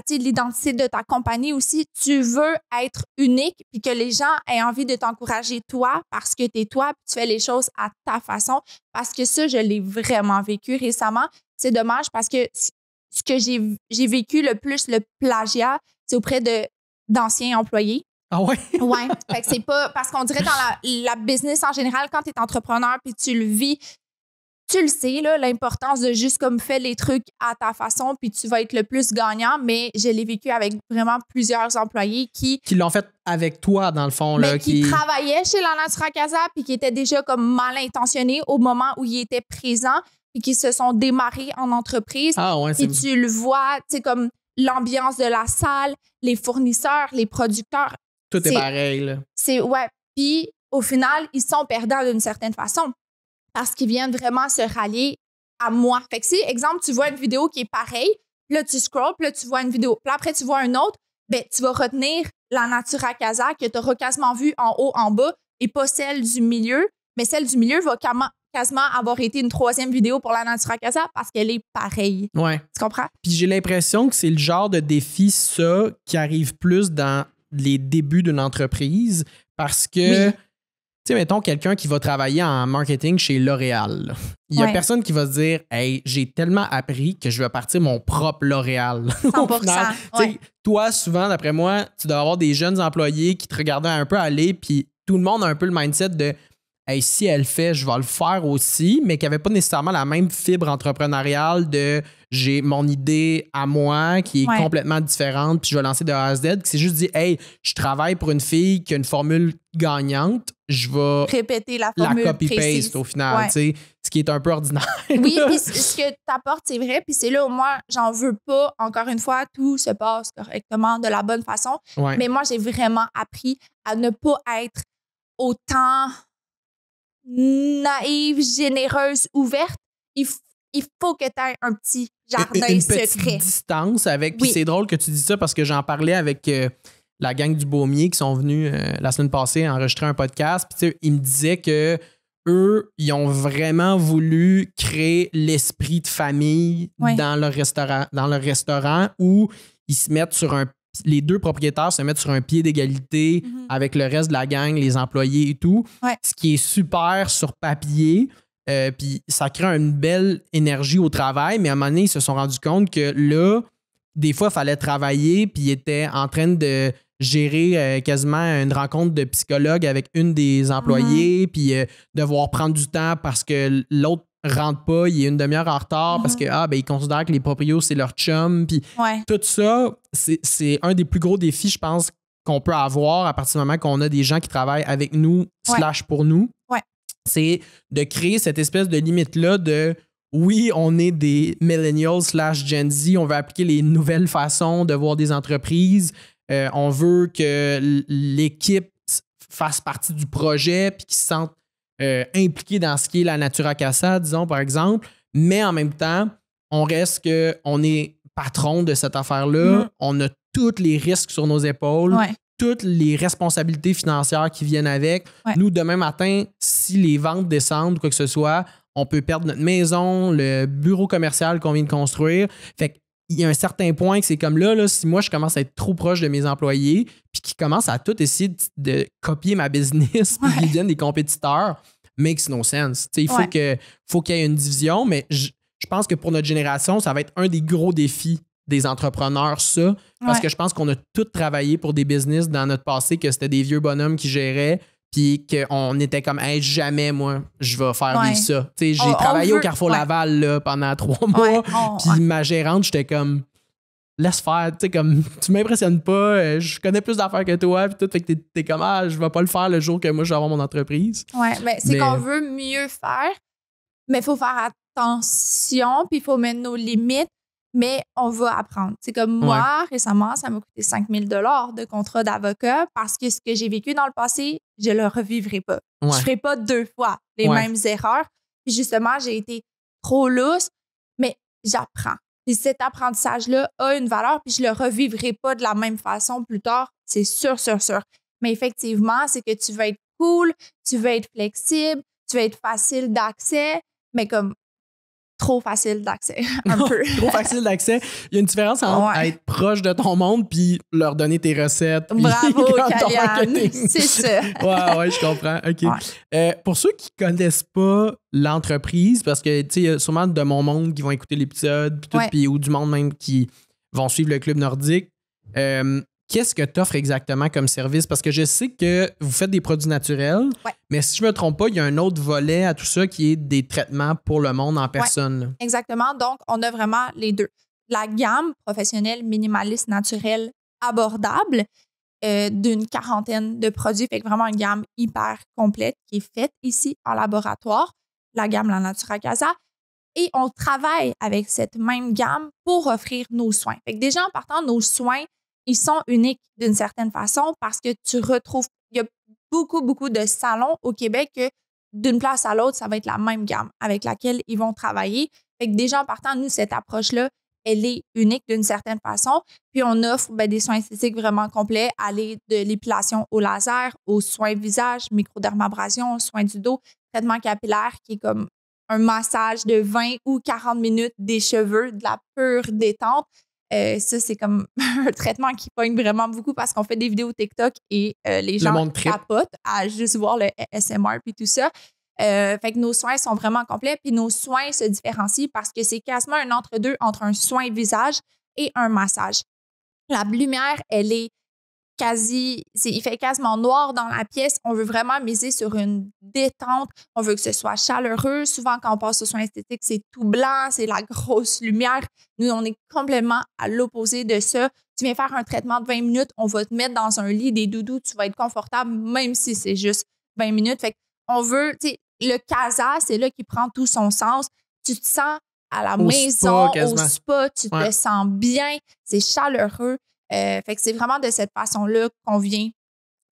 l'identité de ta compagnie aussi. Tu veux être unique puis que les gens aient envie de t'encourager toi parce que tu es toi puis tu fais les choses à ta façon. Parce que ça, je l'ai vraiment vécu récemment. C'est dommage parce que ce que j'ai vécu le plus, le plagiat, c'est auprès d'anciens employés. Ah ouais? Ouais. Fait que c'est pas... Parce qu'on dirait dans la business en général, quand tu es entrepreneur puis tu le vis, tu le sais, là, l'importance de juste comme faire les trucs à ta façon puis tu vas être le plus gagnant, mais je l'ai vécu avec vraiment plusieurs employés qui l'ont fait avec toi, dans le fond. Mais là, qui travaillaient chez la Natura Casa puis qui étaient déjà comme mal intentionnés au moment où ils étaient présents puis qui se sont démarrés en entreprise. Ah ouais, et tu le vois, tu sais, comme l'ambiance de la salle, les fournisseurs, les producteurs. Tout est pareil, là. Ouais. Puis, au final, ils sont perdants d'une certaine façon parce qu'ils viennent vraiment se rallier à moi. Fait que si, exemple, tu vois une vidéo qui est pareille, puis là, tu scrolls, puis là, tu vois une vidéo, puis après, tu vois une autre, ben tu vas retenir la Natura Casa que tu auras quasiment vue en haut, en bas, et pas celle du milieu. Mais celle du milieu va quasiment avoir été une troisième vidéo pour la Natura Casa parce qu'elle est pareille. Ouais. Tu comprends? Puis j'ai l'impression que c'est le genre de défi, ça, qui arrive plus dans les débuts d'une entreprise parce que, tu sais, mettons quelqu'un qui va travailler en marketing chez L'Oréal. Là. Il y a personne qui va se dire « Hey, j'ai tellement appris que je vais partir mon propre L'Oréal. » 100%. Final, toi, souvent, d'après moi, tu dois avoir des jeunes employés qui te regardaient un peu aller, puis tout le monde a un peu le mindset de hey, si elle fait, je vais le faire aussi, mais qui n'avait pas nécessairement la même fibre entrepreneuriale de j'ai mon idée à moi qui est complètement différente, puis je vais lancer de A à Z, qui s'est juste dit hey, je travaille pour une fille qui a une formule gagnante, je vais répéter la formule copy-paste au final, tu sais, ce qui est un peu ordinaire. Oui, puis ce que tu apportes, c'est vrai, puis c'est là où moi, j'en veux pas. Encore une fois, tout se passe correctement, de la bonne façon, mais moi, j'ai vraiment appris à ne pas être autant naïve, généreuse, ouverte. Il faut que tu aies un petit jardin une secret. Petite distance avec. Puis c'est drôle que tu dis ça parce que j'en parlais avec la gang du Baumier qui sont venus la semaine passée enregistrer un podcast. Puis ils me disaient que eux, ils ont vraiment voulu créer l'esprit de famille dans leur restaurant où ils se mettent sur les deux propriétaires se mettent sur un pied d'égalité avec le reste de la gang, les employés et tout. Ce qui est super sur papier. Puis ça crée une belle énergie au travail, mais à un moment donné, ils se sont rendus compte que là, des fois, il fallait travailler, puis ils étaient en train de gérer quasiment une rencontre de psychologue avec une des employés, puis devoir prendre du temps parce que l'autre rentre pas, il est une demi-heure en retard parce que ils considèrent que les proprios, c'est leur chum. Puis tout ça, c'est un des plus gros défis, je pense, qu'on peut avoir à partir du moment qu'on a des gens qui travaillent avec nous / pour nous. C'est de créer cette espèce de limite-là de oui, on est des millennials / Gen Z, on veut appliquer les nouvelles façons de voir des entreprises, on veut que l'équipe fasse partie du projet puis qu'ils se sentent impliqués dans ce qui est la Natura Casa, disons, par exemple, mais en même temps, on reste qu'on est patron de cette affaire-là, on a tous les risques sur nos épaules, toutes les responsabilités financières qui viennent avec. Nous, demain matin, si les ventes descendent ou quoi que ce soit, on peut perdre notre maison, le bureau commercial qu'on vient de construire. Fait qu'il y a un certain point que c'est comme là, si moi, je commence à être trop proche de mes employés puis qu'ils commencent à tout essayer de copier ma business puis qu'ils deviennent des compétiteurs, makes no sense. Il faut qu'il y ait une division, mais je pense que pour notre génération, ça va être un des gros défis des entrepreneurs, ça. Parce que je pense qu'on a tous travaillé pour des business dans notre passé, que c'était des vieux bonhommes qui géraient, puis qu'on était comme hey, jamais moi je vais faire vivre ça. Tu sais, j'ai On travaillé veut- au Carrefour ouais. Laval là, pendant 3 mois, Ouais, puis ma gérante, j'étais comme laisse faire, tu sais, comme tu m'impressionnes pas, je connais plus d'affaires que toi, puis tout, fait que t'es comme je vais pas le faire le jour que moi je vais avoir mon entreprise. Ouais, mais c'est qu'on veut mieux faire, mais il faut faire attention, puis il faut mettre nos limites, mais on va apprendre. C'est comme moi, récemment, ça m'a coûté 5 000 $ de contrat d'avocat parce que ce que j'ai vécu dans le passé, je le revivrai pas. Je ferai pas 2 fois les mêmes erreurs. Puis justement, j'ai été trop lousse, mais j'apprends. Puis cet apprentissage-là a une valeur, puis je le revivrai pas de la même façon plus tard, c'est sûr. Mais effectivement, c'est que tu veux être cool, tu veux être flexible, tu veux être facile d'accès, mais comme trop facile d'accès, un peu. Trop facile d'accès. Il y a une différence entre être proche de ton monde puis leur donner tes recettes. Bravo, Kaliane. C'est ça. Ouais, je comprends. OK. Pour ceux qui connaissent pas l'entreprise, parce que, tu sais, il y a sûrement de mon monde qui vont écouter l'épisode puis ou du monde même qui vont suivre le Club Nordique, qu'est-ce que tu offres exactement comme service? Parce que je sais que vous faites des produits naturels, mais si je ne me trompe pas, il y a un autre volet à tout ça qui est des traitements pour le monde en personne. Ouais, exactement. Donc, on a vraiment les deux. La gamme professionnelle, minimaliste, naturelle, abordable d'une 40aine de produits. Fait que vraiment une gamme hyper complète qui est faite ici en laboratoire. La gamme La Natura Casa. Et on travaille avec cette même gamme pour offrir nos soins. Fait que déjà, en partant, nos soins, ils sont uniques d'une certaine façon parce que tu retrouves, il y a beaucoup de salons au Québec que d'une place à l'autre, ça va être la même gamme avec laquelle ils vont travailler. Fait que déjà, en partant, nous, cette approche-là, elle est unique d'une certaine façon. Puis on offre des soins esthétiques vraiment complets, aller de l'épilation au laser, aux soins visage, microdermabrasion, soins du dos, traitement capillaire qui est comme un massage de 20 ou 40 minutes des cheveux, de la pure détente. Ça, c'est comme un traitement qui pogne vraiment beaucoup parce qu'on fait des vidéos TikTok et les gens capotent à juste voir le ASMR puis tout ça. Fait que nos soins sont vraiment complets puis nos soins se différencient parce que c'est quasiment un entre-deux entre un soin visage et un massage. La lumière, elle est il fait quasiment noir dans la pièce. On veut vraiment miser sur une détente. On veut que ce soit chaleureux. Souvent, quand on passe aux soins esthétiques, c'est tout blanc, c'est la grosse lumière. Nous, on est complètement à l'opposé de ça. Tu viens faire un traitement de 20 minutes, on va te mettre dans un lit, des doudous, tu vas être confortable, même si c'est juste 20 minutes. Fait qu'on veut, tu sais, le casa, c'est là qui prend tout son sens. Tu te sens à la maison, au spa, tu te sens bien, c'est chaleureux. Fait que c'est vraiment de cette façon-là qu'on vient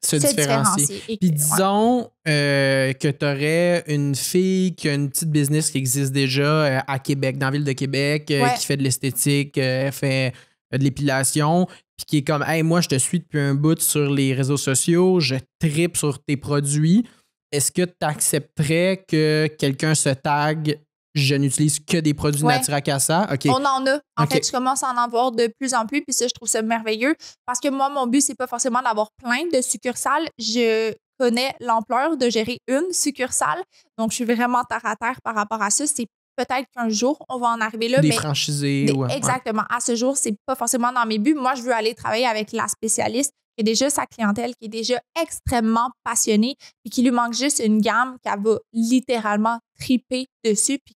se différencier. Puis disons que tu aurais une fille qui a une petite business qui existe déjà à Québec, dans la ville de Québec, qui fait de l'esthétique, fait de l'épilation, puis qui est comme « Hey, moi, je te suis depuis un bout sur les réseaux sociaux, je trippe sur tes produits. » Est-ce que tu accepterais que quelqu'un se tague je n'utilise que des produits Natura Casa? Okay. On en a. En fait, je commence à en avoir de plus en plus, puis ça, je trouve ça merveilleux parce que moi, mon but, c'est pas forcément d'avoir plein de succursales. Je connais l'ampleur de gérer une succursale, donc je suis vraiment terre à terre par rapport à ça. C'est peut-être qu'un jour, on va en arriver là. Des franchisés. Exactement. À ce jour, c'est pas forcément dans mes buts. Moi, je veux aller travailler avec la spécialiste qui est déjà sa clientèle, qui est déjà extrêmement passionnée, puis qui lui manque juste une gamme qu'elle va littéralement triper dessus, puis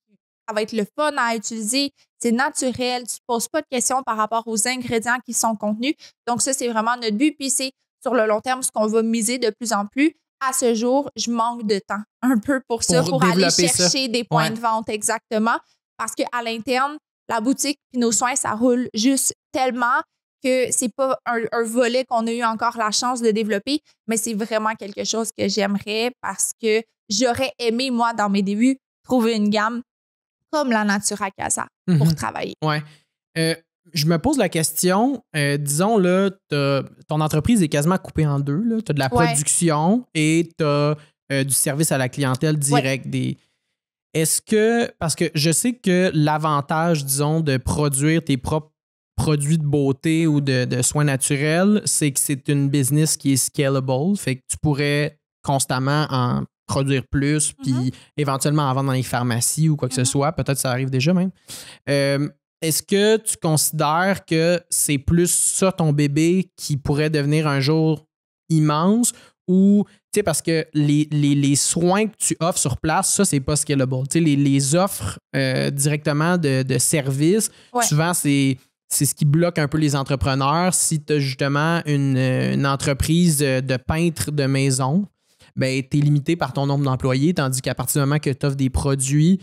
ça va être le fun à utiliser, c'est naturel, tu ne poses pas de questions par rapport aux ingrédients qui sont contenus. Donc ça, c'est vraiment notre but. Puis c'est sur le long terme ce qu'on va miser de plus en plus. À ce jour, je manque de temps un peu pour ça, pour aller chercher des points de vente exactement. Parce qu'à l'interne, la boutique puis nos soins, ça roule juste tellement que c'est pas un volet qu'on a eu encore la chance de développer, mais c'est vraiment quelque chose que j'aimerais parce que j'aurais aimé, moi, dans mes débuts, trouver une gamme comme la Natura Casa pour travailler. Ouais. Je me pose la question, disons, là, ton entreprise est quasiment coupée en deux. Tu as de la production et tu as du service à la clientèle direct. Est-ce que, parce que je sais que l'avantage, disons, de produire tes propres produits de beauté ou de soins naturels, c'est que c'est une business qui est scalable. Fait que tu pourrais constamment en produire plus, puis éventuellement en vendre dans les pharmacies ou quoi que ce soit. Peut-être que ça arrive déjà même. Est-ce que tu considères que c'est plus ça ton bébé qui pourrait devenir un jour immense ou, tu sais, parce que les soins que tu offres sur place, ça, c'est pas scalable. Tu sais, les offres directement de services, souvent, c'est ce qui bloque un peu les entrepreneurs. Si tu as justement une entreprise de peintre de maison, ben, tu es limité par ton nombre d'employés, tandis qu'à partir du moment que tu offres des produits,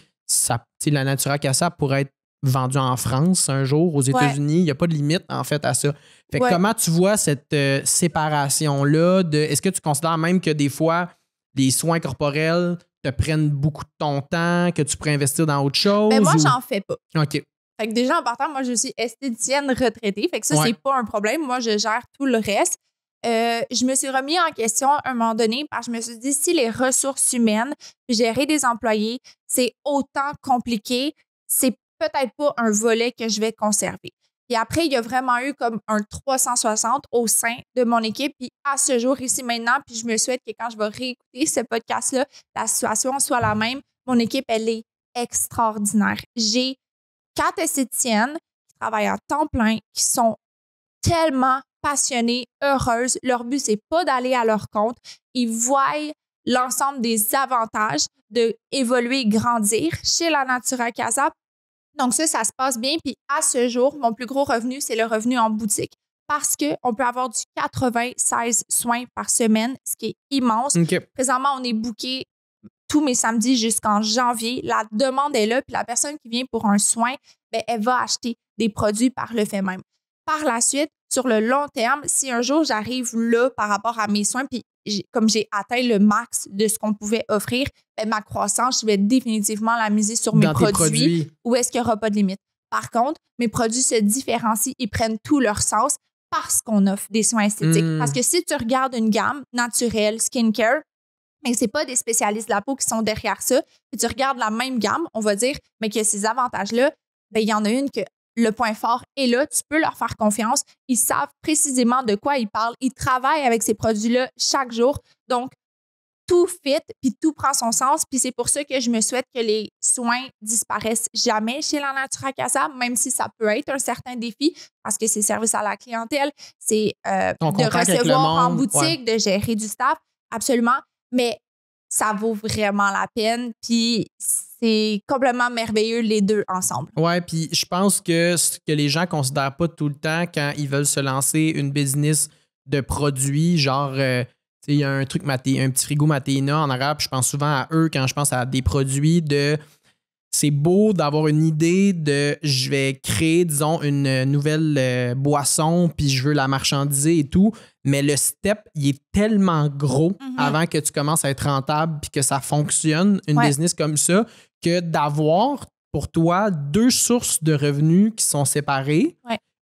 la Natura Casa pourrait être vendue en France un jour, aux États-Unis. Il n'y a pas de limite, en fait, à ça. Fait que comment tu vois cette séparation-là? Est-ce que tu considères même que des fois, les soins corporels te prennent beaucoup de ton temps, que tu pourrais investir dans autre chose? Ben moi, j'en fais pas. OK. Fait que déjà, en partant, moi, je suis esthéticienne retraitée. Fait que ça, c'est pas un problème. Moi, je gère tout le reste. Je me suis remis en question à un moment donné parce que je me suis dit, si les ressources humaines, gérer des employés, c'est autant compliqué, c'est peut-être pas un volet que je vais conserver. Puis après, il y a vraiment eu comme un 360 au sein de mon équipe. Puis à ce jour, ici maintenant, puis je me souhaite que quand je vais réécouter ce podcast-là, la situation soit la même. Mon équipe, elle est extraordinaire. J'ai 4 esthéticiennes qui travaillent à temps plein, qui sont tellement passionnées, heureuses. Leur but, c'est pas d'aller à leur compte. Ils voient l'ensemble des avantages d'évoluer, grandir chez la Natura Casa. Donc ça se passe bien. Puis à ce jour, mon plus gros revenu, c'est le revenu en boutique parce qu'on peut avoir du 96 soins par semaine, ce qui est immense. Okay. Présentement, on est booké tous mes samedis jusqu'en janvier. La demande est là, puis la personne qui vient pour un soin, bien, elle va acheter des produits par le fait même. Par la suite, sur le long terme, si un jour j'arrive là par rapport à mes soins, puis comme j'ai atteint le max de ce qu'on pouvait offrir, bien, ma croissance, je vais définitivement la miser sur mes produits où est-ce qu'il n'y aura pas de limite. Par contre, mes produits se différencient et prennent tout leur sens parce qu'on offre des soins esthétiques. Parce que si tu regardes une gamme naturelle, skincare, mais c'est pas des spécialistes de la peau qui sont derrière ça. Puis tu regardes la même gamme, on va dire, mais que ces avantages-là, bien, il y en a une que le point fort est là. Tu peux leur faire confiance. Ils savent précisément de quoi ils parlent. Ils travaillent avec ces produits-là chaque jour. Donc, tout fit, puis tout prend son sens. Puis c'est pour ça que je me souhaite que les soins disparaissent jamais chez la Natura Casa, même si ça peut être un certain défi, parce que c'est service à la clientèle, c'est de recevoir en boutique, de gérer du staff. Absolument. Mais ça vaut vraiment la peine. Puis c'est complètement merveilleux les deux ensemble. Ouais, puis je pense que ce que les gens considèrent pas tout le temps quand ils veulent se lancer une business de produits, genre, il y a un truc, un petit frigo Matéina en arabe, je pense souvent à eux quand je pense à des produits c'est beau d'avoir une idée de je vais créer, disons, une nouvelle boisson, puis je veux la marchandiser et tout, mais le step, il est tellement gros avant que tu commences à être rentable puis que ça fonctionne, une business comme ça, que d'avoir pour toi 2 sources de revenus qui sont séparées,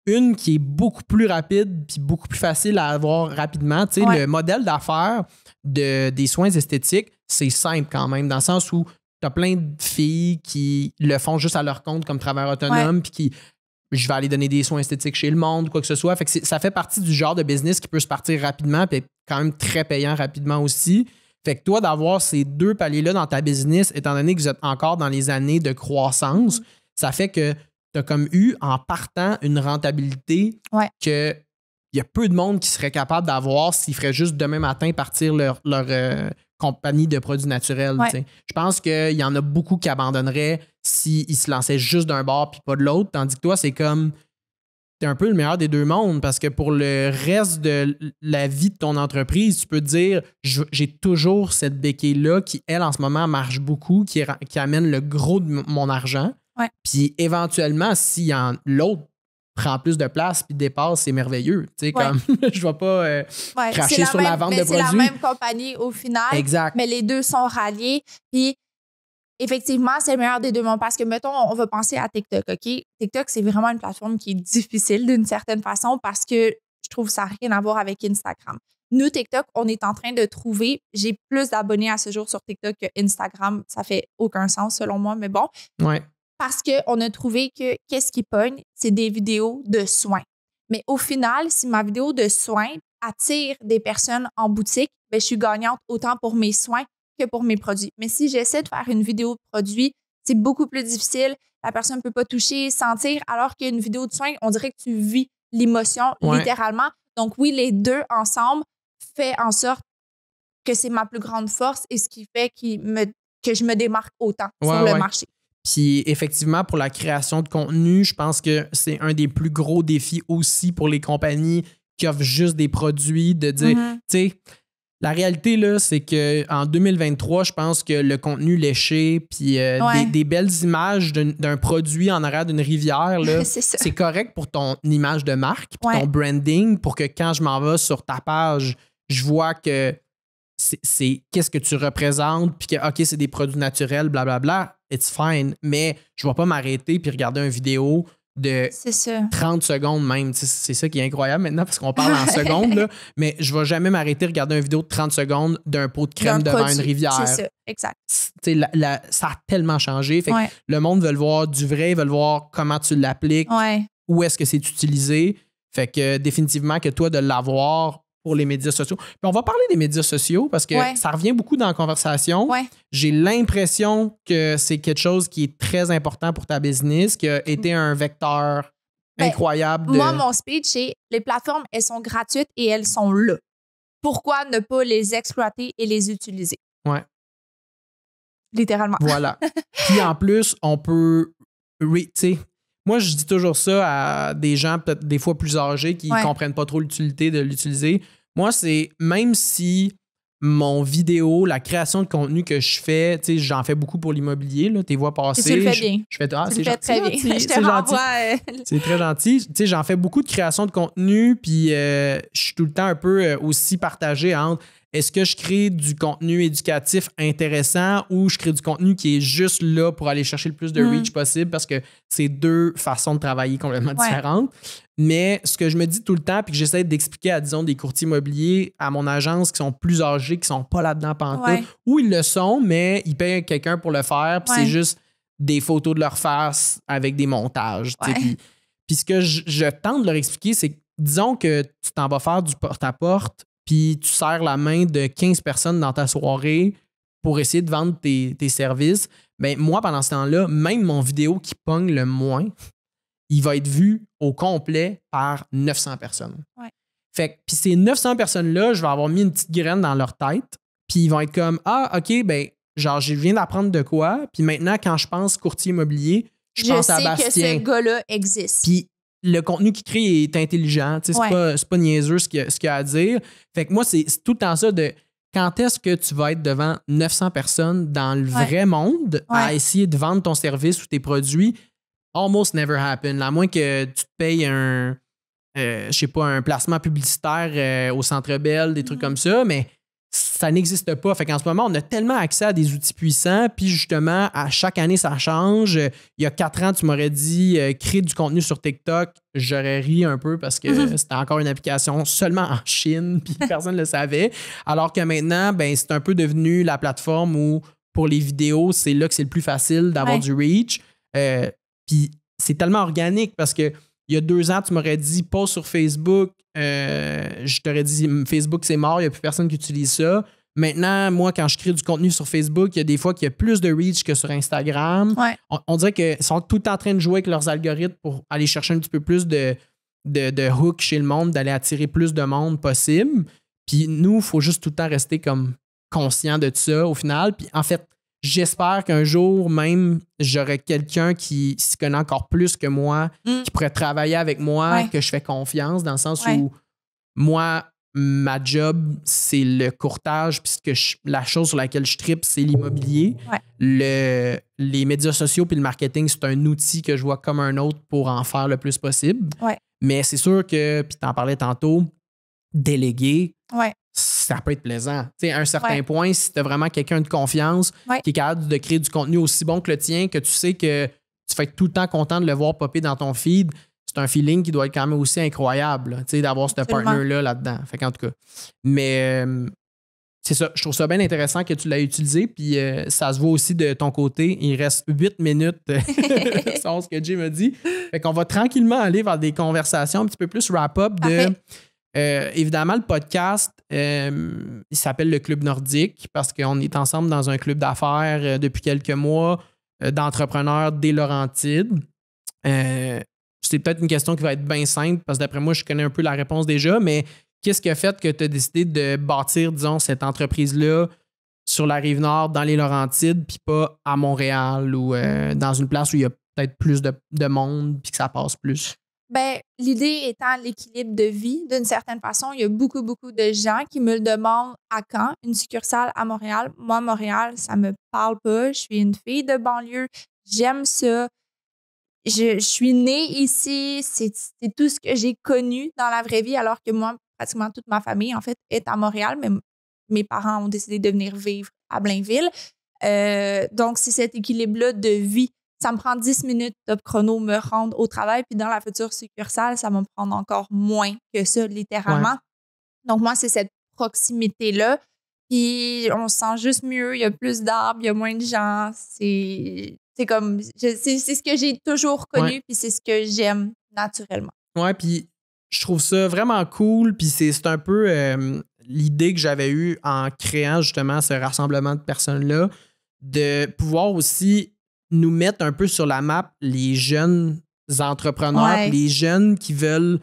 une qui est beaucoup plus rapide puis beaucoup plus facile à avoir rapidement. Tu sais, le modèle d'affaires des soins esthétiques, c'est simple quand même, dans le sens où t'as plein de filles qui le font juste à leur compte comme travailleurs autonomes puis qui je vais aller donner des soins esthétiques chez le monde ou quoi que ce soit. Fait que ça fait partie du genre de business qui peut se partir rapidement puis être quand même très payant rapidement aussi. Fait que toi, d'avoir ces 2 paliers-là dans ta business, étant donné que vous êtes encore dans les années de croissance, ça fait que tu as comme eu, en partant, une rentabilité que il y a peu de monde qui serait capable d'avoir s'ils feraient juste demain matin partir leur compagnie de produits naturels. Je pense qu'il y en a beaucoup qui abandonneraient s'ils se lançaient juste d'un bord puis pas de l'autre, tandis que toi, c'est comme t'es un peu le meilleur des 2 mondes parce que pour le reste de la vie de ton entreprise, tu peux te dire j'ai toujours cette béquille-là qui, elle, en ce moment, marche beaucoup, qui amène le gros de mon argent. Puis éventuellement, si l'autre prend plus de place puis dépasse, c'est merveilleux. Tu sais, comme je vais pas cracher sur la vente de produits. C'est la même compagnie au final. Exact. Mais les 2 sont ralliés. Puis effectivement, c'est le meilleur des 2 mondes parce que, mettons, on va penser à TikTok, OK? TikTok, c'est vraiment une plateforme qui est difficile d'une certaine façon parce que je trouve que ça n'a rien à voir avec Instagram. Nous, TikTok, on est en train de trouver, j'ai plus d'abonnés à ce jour sur TikTok que Instagram. Ça fait aucun sens selon moi, mais bon. Parce qu'on a trouvé que qu'est-ce qui pogne, c'est des vidéos de soins. Mais au final, si ma vidéo de soins attire des personnes en boutique, bien, je suis gagnante autant pour mes soins que pour mes produits. Mais si j'essaie de faire une vidéo de produit, c'est beaucoup plus difficile. La personne ne peut pas toucher, sentir, alors qu'une vidéo de soins, on dirait que tu vis l'émotion littéralement. Donc oui, les 2 ensemble fait en sorte que c'est ma plus grande force et ce qui fait que je me démarque autant sur le marché. Puis effectivement, pour la création de contenu, je pense que c'est un des plus gros défis aussi pour les compagnies qui offrent juste des produits, de dire, tu sais, la réalité, là, c'est qu'en 2023, je pense que le contenu léché puis des belles images d'un produit en arrière d'une rivière, là, c'est correct pour ton image de marque puis ton branding, pour que quand je m'en vais sur ta page, je vois que c'est qu'est-ce que tu représentes puis que, OK, c'est des produits naturels, blablabla, it's fine. Mais je ne vais pas m'arrêter puis regarder une vidéo de 30 secondes même. C'est ça qui est incroyable maintenant parce qu'on parle en secondes, là, mais je ne vais jamais m'arrêter à regarder une vidéo de 30 secondes d'un pot de crème devant une rivière. C'est ça, exact. Ça a tellement changé. Fait que le monde veut le voir du vrai, veut le voir comment tu l'appliques, où est-ce que c'est utilisé. Fait que définitivement que toi, de l'avoir pour les médias sociaux. Puis on va parler des médias sociaux parce que ça revient beaucoup dans la conversation. J'ai l'impression que c'est quelque chose qui est très important pour ta business, qui a été un vecteur incroyable. Moi, mon speech, c'est les plateformes, elles sont gratuites et elles sont là. Pourquoi ne pas les exploiter et les utiliser? Ouais. Littéralement. Voilà. Puis en plus, on peut... Tu sais, moi, je dis toujours ça à des gens peut-être des fois plus âgés qui ne comprennent pas trop l'utilité de l'utiliser. Moi, c'est même si mon vidéo, la création de contenu que je fais, tu sais, j'en fais beaucoup pour l'immobilier, là, tes voix passer. Tu le fais bien. Je fais, tu le fais très bien. Je te renvoie. C'est très gentil. Tu sais, j'en fais beaucoup de création de contenu, puis je suis tout le temps un peu aussi partagé entre est-ce que je crée du contenu éducatif intéressant ou je crée du contenu qui est juste là pour aller chercher le plus de reach possible parce que c'est deux façons de travailler complètement différentes. Mais ce que je me dis tout le temps puis que j'essaie d'expliquer à, disons, des courtiers immobiliers à mon agence qui sont plus âgés, qui sont pas là-dedans pantoute, ou ils le sont, mais ils payent quelqu'un pour le faire puis c'est juste des photos de leur face avec des montages. Puis ce que je tente de leur expliquer, c'est que disons que tu t'en vas faire du porte-à-porte puis tu serres la main de 15 personnes dans ta soirée pour essayer de vendre tes services, bien, moi, pendant ce temps-là, même mon vidéo qui pogne le moins, il va être vu au complet par 900 personnes. Fait puis ces 900 personnes-là, je vais avoir mis une petite graine dans leur tête, puis ils vont être comme « Ah, OK, ben genre, je viens d'apprendre de quoi, puis maintenant, quand je pense courtier immobilier, je pense à Bastien. » Je sais que ce gars-là existe. Puis le contenu qu'il crée est intelligent. C'est pas niaiseux ce qu'il y a à dire. Fait que moi, c'est tout le temps ça de quand est-ce que tu vas être devant 900 personnes dans le vrai monde à essayer de vendre ton service ou tes produits. Almost never happen. À moins que tu te payes un placement publicitaire au Centre Bell, des trucs comme ça, mais ça n'existe pas. Fait qu'en ce moment, on a tellement accès à des outils puissants, puis justement, à chaque année, ça change. Il y a 4 ans, tu m'aurais dit créer du contenu sur TikTok. J'aurais ri un peu parce que c'était encore une application seulement en Chine, puis personne ne le savait. Alors que maintenant, ben, c'est un peu devenu la plateforme où, pour les vidéos, c'est là que c'est le plus facile d'avoir du reach. Puis c'est tellement organique parce que il y a 2 ans, tu m'aurais dit post sur Facebook. Je t'aurais dit Facebook, c'est mort, il n'y a plus personne qui utilise ça. Maintenant, moi, quand je crée du contenu sur Facebook, il y a des fois qu'il y a plus de reach que sur Instagram. On dirait qu'ils sont tout le temps en train de jouer avec leurs algorithmes pour aller chercher un petit peu plus de hook chez le monde, d'aller attirer plus de monde possible. Puis nous, il faut juste tout le temps rester comme conscient de ça au final. Puis en fait, j'espère qu'un jour même, j'aurai quelqu'un qui s'y connaît encore plus que moi, qui pourrait travailler avec moi, que je fais confiance, dans le sens où moi, ma job, c'est le courtage, puis la chose sur laquelle je tripe, c'est l'immobilier. Les médias sociaux puis le marketing, c'est un outil que je vois comme un autre pour en faire le plus possible. Mais c'est sûr que, puis tu en parlais tantôt, déléguer, ça peut être plaisant. T'sais, à un certain point, si tu as vraiment quelqu'un de confiance qui est capable de créer du contenu aussi bon que le tien, que tu sais que tu vas être tout le temps content de le voir popper dans ton feed, c'est un feeling qui doit être quand même aussi incroyable d'avoir ce partner-là là-dedans. Fait qu'en tout cas. Mais c'est ça. Je trouve ça bien intéressant que tu l'aies utilisé. Puis ça se voit aussi de ton côté. Il reste 8 minutes. C'est ce que Jay m'a dit. Fait qu'on va tranquillement aller vers des conversations un petit peu plus wrap-up de... évidemment, le podcast, il s'appelle le Club Nordique parce qu'on est ensemble dans un club d'affaires depuis quelques mois d'entrepreneurs des Laurentides. C'est peut-être une question qui va être bien simple parce que d'après moi, je connais un peu la réponse déjà, mais qu'est-ce qui a fait que tu as décidé de bâtir, disons, cette entreprise-là sur la Rive-Nord, dans les Laurentides, puis pas à Montréal ou dans une place où il y a peut-être plus de monde puis que ça passe plus? Ben, l'idée étant l'équilibre de vie, d'une certaine façon, il y a beaucoup, beaucoup de gens qui me le demandent à quand une succursale à Montréal. Moi, Montréal, ça me parle pas. Je suis une fille de banlieue. J'aime ça. Je suis née ici. C'est tout ce que j'ai connu dans la vraie vie, alors que moi, pratiquement toute ma famille, en fait, est à Montréal, mais mes parents ont décidé de venir vivre à Blainville. Donc, c'est cet équilibre-là de vie. Ça me prend 10 minutes top chrono me rendre au travail, puis dans la future succursale, ça va me prendre encore moins que ça, littéralement. Ouais. Donc, moi, c'est cette proximité-là. Puis, on se sent juste mieux, il y a plus d'arbres, il y a moins de gens. C'est comme... c'est ce que j'ai toujours connu, puis c'est ce que j'aime naturellement. Ouais, puis je trouve ça vraiment cool, puis c'est un peu l'idée que j'avais eue en créant justement ce rassemblement de personnes-là, de pouvoir aussi nous mettre un peu sur la map les jeunes entrepreneurs, les jeunes qui veulent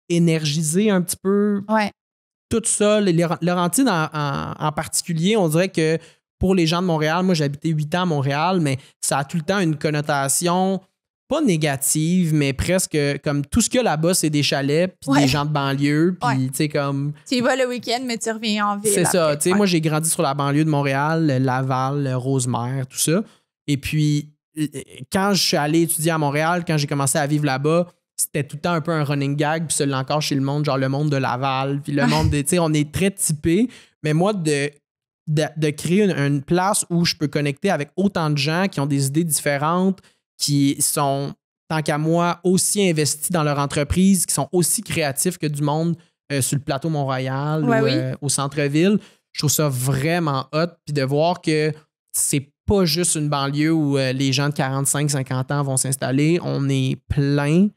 énergiser un petit peu tout ça. Les Laurentides en particulier, on dirait que pour les gens de Montréal, moi j'ai habité 8 ans à Montréal, mais ça a tout le temps une connotation pas négative, mais presque comme tout ce qu'il y a là-bas, c'est des chalets, puis des gens de banlieue, puis tu sais comme... Tu y vas le week-end, mais tu reviens en ville. C'est ça, tu sais, moi j'ai grandi sur la banlieue de Montréal, Laval, Rosemère, tout ça. Et puis, quand je suis allé étudier à Montréal, quand j'ai commencé à vivre là-bas, c'était tout le temps un peu un running gag, puis celui-là encore chez le monde, genre le monde de Laval, puis le monde des... Tu sais, on est très typé, mais moi, de créer une place où je peux connecter avec autant de gens qui ont des idées différentes, qui sont, tant qu'à moi, aussi investis dans leur entreprise, qui sont aussi créatifs que du monde sur le plateau Mont-Royal ou au centre-ville, je trouve ça vraiment hot, puis de voir que c'est pas juste une banlieue où les gens de 45-50 ans vont s'installer. On est plein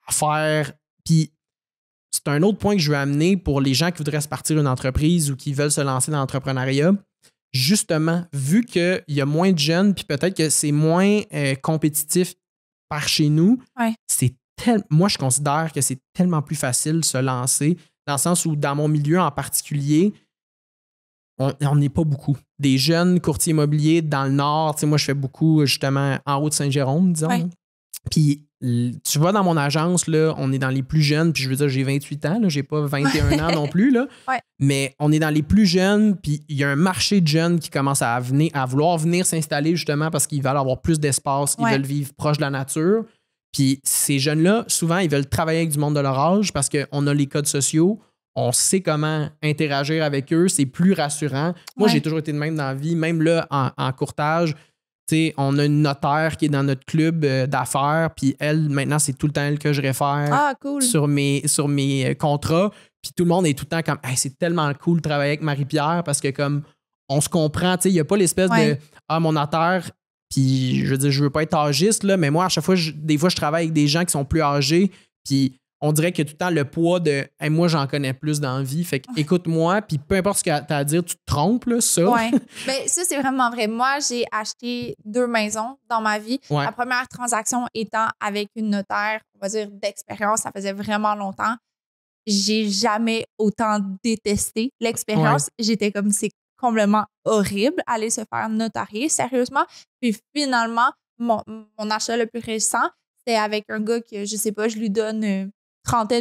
à faire. Puis c'est un autre point que je veux amener pour les gens qui voudraient se partir d'une entreprise ou qui veulent se lancer dans l'entrepreneuriat. Justement, vu qu'il y a moins de jeunes, puis peut-être que c'est moins compétitif par chez nous, moi, je considère que c'est tellement plus facile de se lancer, dans le sens où, dans mon milieu en particulier, on n'est pas beaucoup. Des jeunes courtiers immobiliers dans le Nord, tu sais, moi, je fais beaucoup, justement, en haut de Saint-Jérôme, disons. Ouais. Puis, tu vois, dans mon agence, là, on est dans les plus jeunes, puis je veux dire, j'ai 28 ans, là, j'ai pas 21 ans non plus, là. Mais on est dans les plus jeunes, puis il y a un marché de jeunes qui commence à vouloir venir s'installer, justement, parce qu'ils veulent avoir plus d'espace, ils veulent vivre proche de la nature. Puis, ces jeunes-là, souvent, ils veulent travailler avec du monde de leur âge parce qu'on a les codes sociaux. On sait comment interagir avec eux, c'est plus rassurant. Moi, j'ai toujours été de même dans la vie, même là, en courtage. T'sais, on a une notaire qui est dans notre club d'affaires, puis elle, maintenant, c'est tout le temps elle que je réfère sur mes contrats. Puis tout le monde est tout le temps comme hey, c'est tellement cool de travailler avec Marie-Pierre parce que comme on se comprend, il n'y a pas l'espèce de mon notaire, puis je veux dire, je veux pas être âgiste, là, mais moi, à chaque fois, des fois, je travaille avec des gens qui sont plus âgés, puis on dirait qu'il y a tout le temps le poids de hey, moi, j'en connais plus dans la vie. Fait que écoute-moi, puis peu importe ce que tu as à dire, tu te trompes, là, ça. Oui. Bien, ça, c'est vraiment vrai. Moi, j'ai acheté 2 maisons dans ma vie. Ouais. La première transaction étant avec une notaire, on va dire, d'expérience. Ça faisait vraiment longtemps. J'ai jamais autant détesté l'expérience. Ouais. J'étais comme, c'est complètement horrible aller se faire notarier, sérieusement. Puis finalement, mon achat le plus récent, c'était avec un gars que, je sais pas, je lui donne...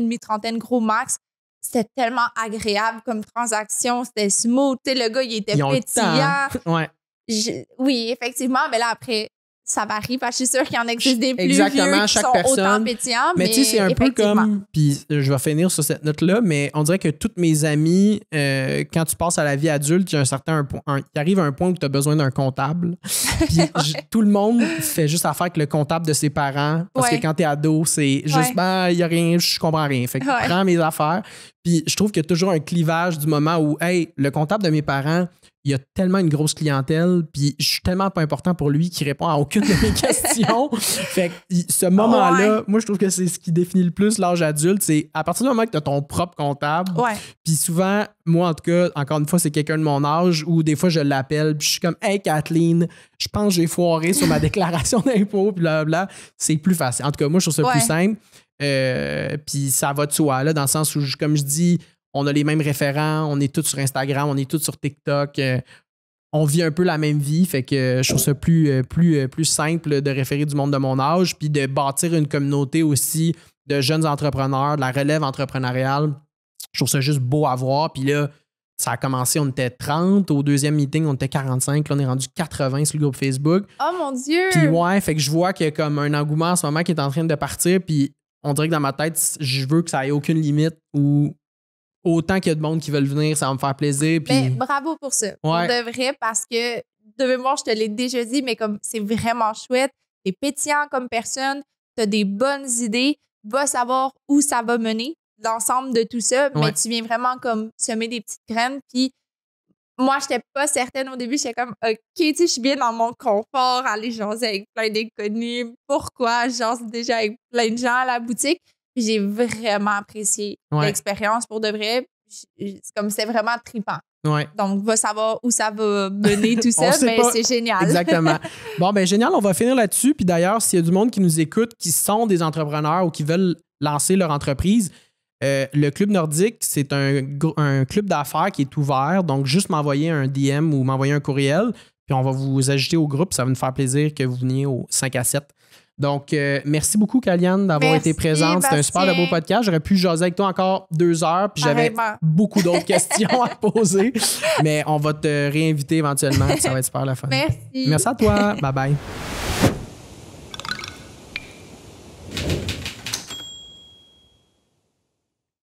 mi-trentaine, gros max. C'était tellement agréable comme transaction. C'était smooth. Tu sais, le gars, il était pétillant. Oui, effectivement. Mais là, après, ça varie. Parce que je suis sûre qu'il y en existe des plus vieux qui sont autant pétillants. Mais tu sais, c'est un peu comme... Puis je vais finir sur cette note-là, mais on dirait que toutes mes amies, quand tu passes à la vie adulte, il y a il arrive à un point où tu as besoin d'un comptable. Puis tout le monde fait juste affaire avec le comptable de ses parents. Parce que quand t'es ado, c'est juste, il n'y a rien, je comprends rien. Fait que je prends mes affaires. Puis je trouve qu'il y a toujours un clivage du moment où, hey, le comptable de mes parents, il a tellement une grosse clientèle, puis je suis tellement pas important pour lui qu'il répond à aucune de mes questions. Fait que ce moment-là, moi, je trouve que c'est ce qui définit le plus l'âge adulte. C'est à partir du moment que tu as ton propre comptable. Puis souvent, moi, en tout cas, encore une fois, c'est quelqu'un de mon âge où des fois, je l'appelle, puis je suis comme « Hey, Kathleen, je pense que j'ai foiré sur ma déclaration d'impôt, puis blablabla. » C'est plus facile. En tout cas, moi, je trouve ça plus simple. Puis ça va de soi, là, dans le sens où, comme je dis, on a les mêmes référents, on est tous sur Instagram, on est tous sur TikTok. On vit un peu la même vie, fait que je trouve ça plus simple de référer du monde de mon âge, puis de bâtir une communauté aussi de jeunes entrepreneurs, de la relève entrepreneuriale. Je trouve ça juste beau à voir. Puis là, ça a commencé, on était 30. Au deuxième meeting, on était 45. Là, on est rendu 80 sur le groupe Facebook. Oh mon Dieu! Puis ouais, fait que je vois qu'il y a comme un engouement en ce moment qui est en train de partir. Puis on dirait que dans ma tête, je veux que ça ait aucune limite ou autant qu'il y a de monde qui veulent venir, ça va me faire plaisir. Puis... Ben, bravo pour ça. Pour de vrai, parce que de mémoire, je te l'ai déjà dit, mais comme c'est vraiment chouette. T'es pétillant comme personne, t'as des bonnes idées, va savoir où ça va mener, l'ensemble de tout ça, mais tu viens vraiment comme semer des petites graines. Puis moi, j'étais pas certaine au début, j'étais comme OK, tu sais, je suis bien dans mon confort, aller jaser avec plein d'inconnus. Pourquoi? Je jase déjà avec plein de gens à la boutique. Puis j'ai vraiment apprécié l'expérience pour de vrai. C'est vraiment trippant. Ouais. Donc, va savoir où ça va mener tout ça, mais c'est génial. Exactement. Bon, ben génial, on va finir là-dessus. Puis d'ailleurs, s'il y a du monde qui nous écoute, qui sont des entrepreneurs ou qui veulent lancer leur entreprise, le Club Nordique, c'est un club d'affaires qui est ouvert. Donc, juste m'envoyer un DM ou m'envoyer un courriel, puis on va vous ajouter au groupe. Ça va nous faire plaisir que vous veniez au 5 à 7. Donc, merci beaucoup, Kaliane, d'avoir été présente. C'était un super beau podcast. J'aurais pu jaser avec toi encore 2 heures, puis j'avais beaucoup d'autres questions à poser. Mais on va te réinviter éventuellement. Ça va être super la fun. Merci. Merci à toi. Bye-bye.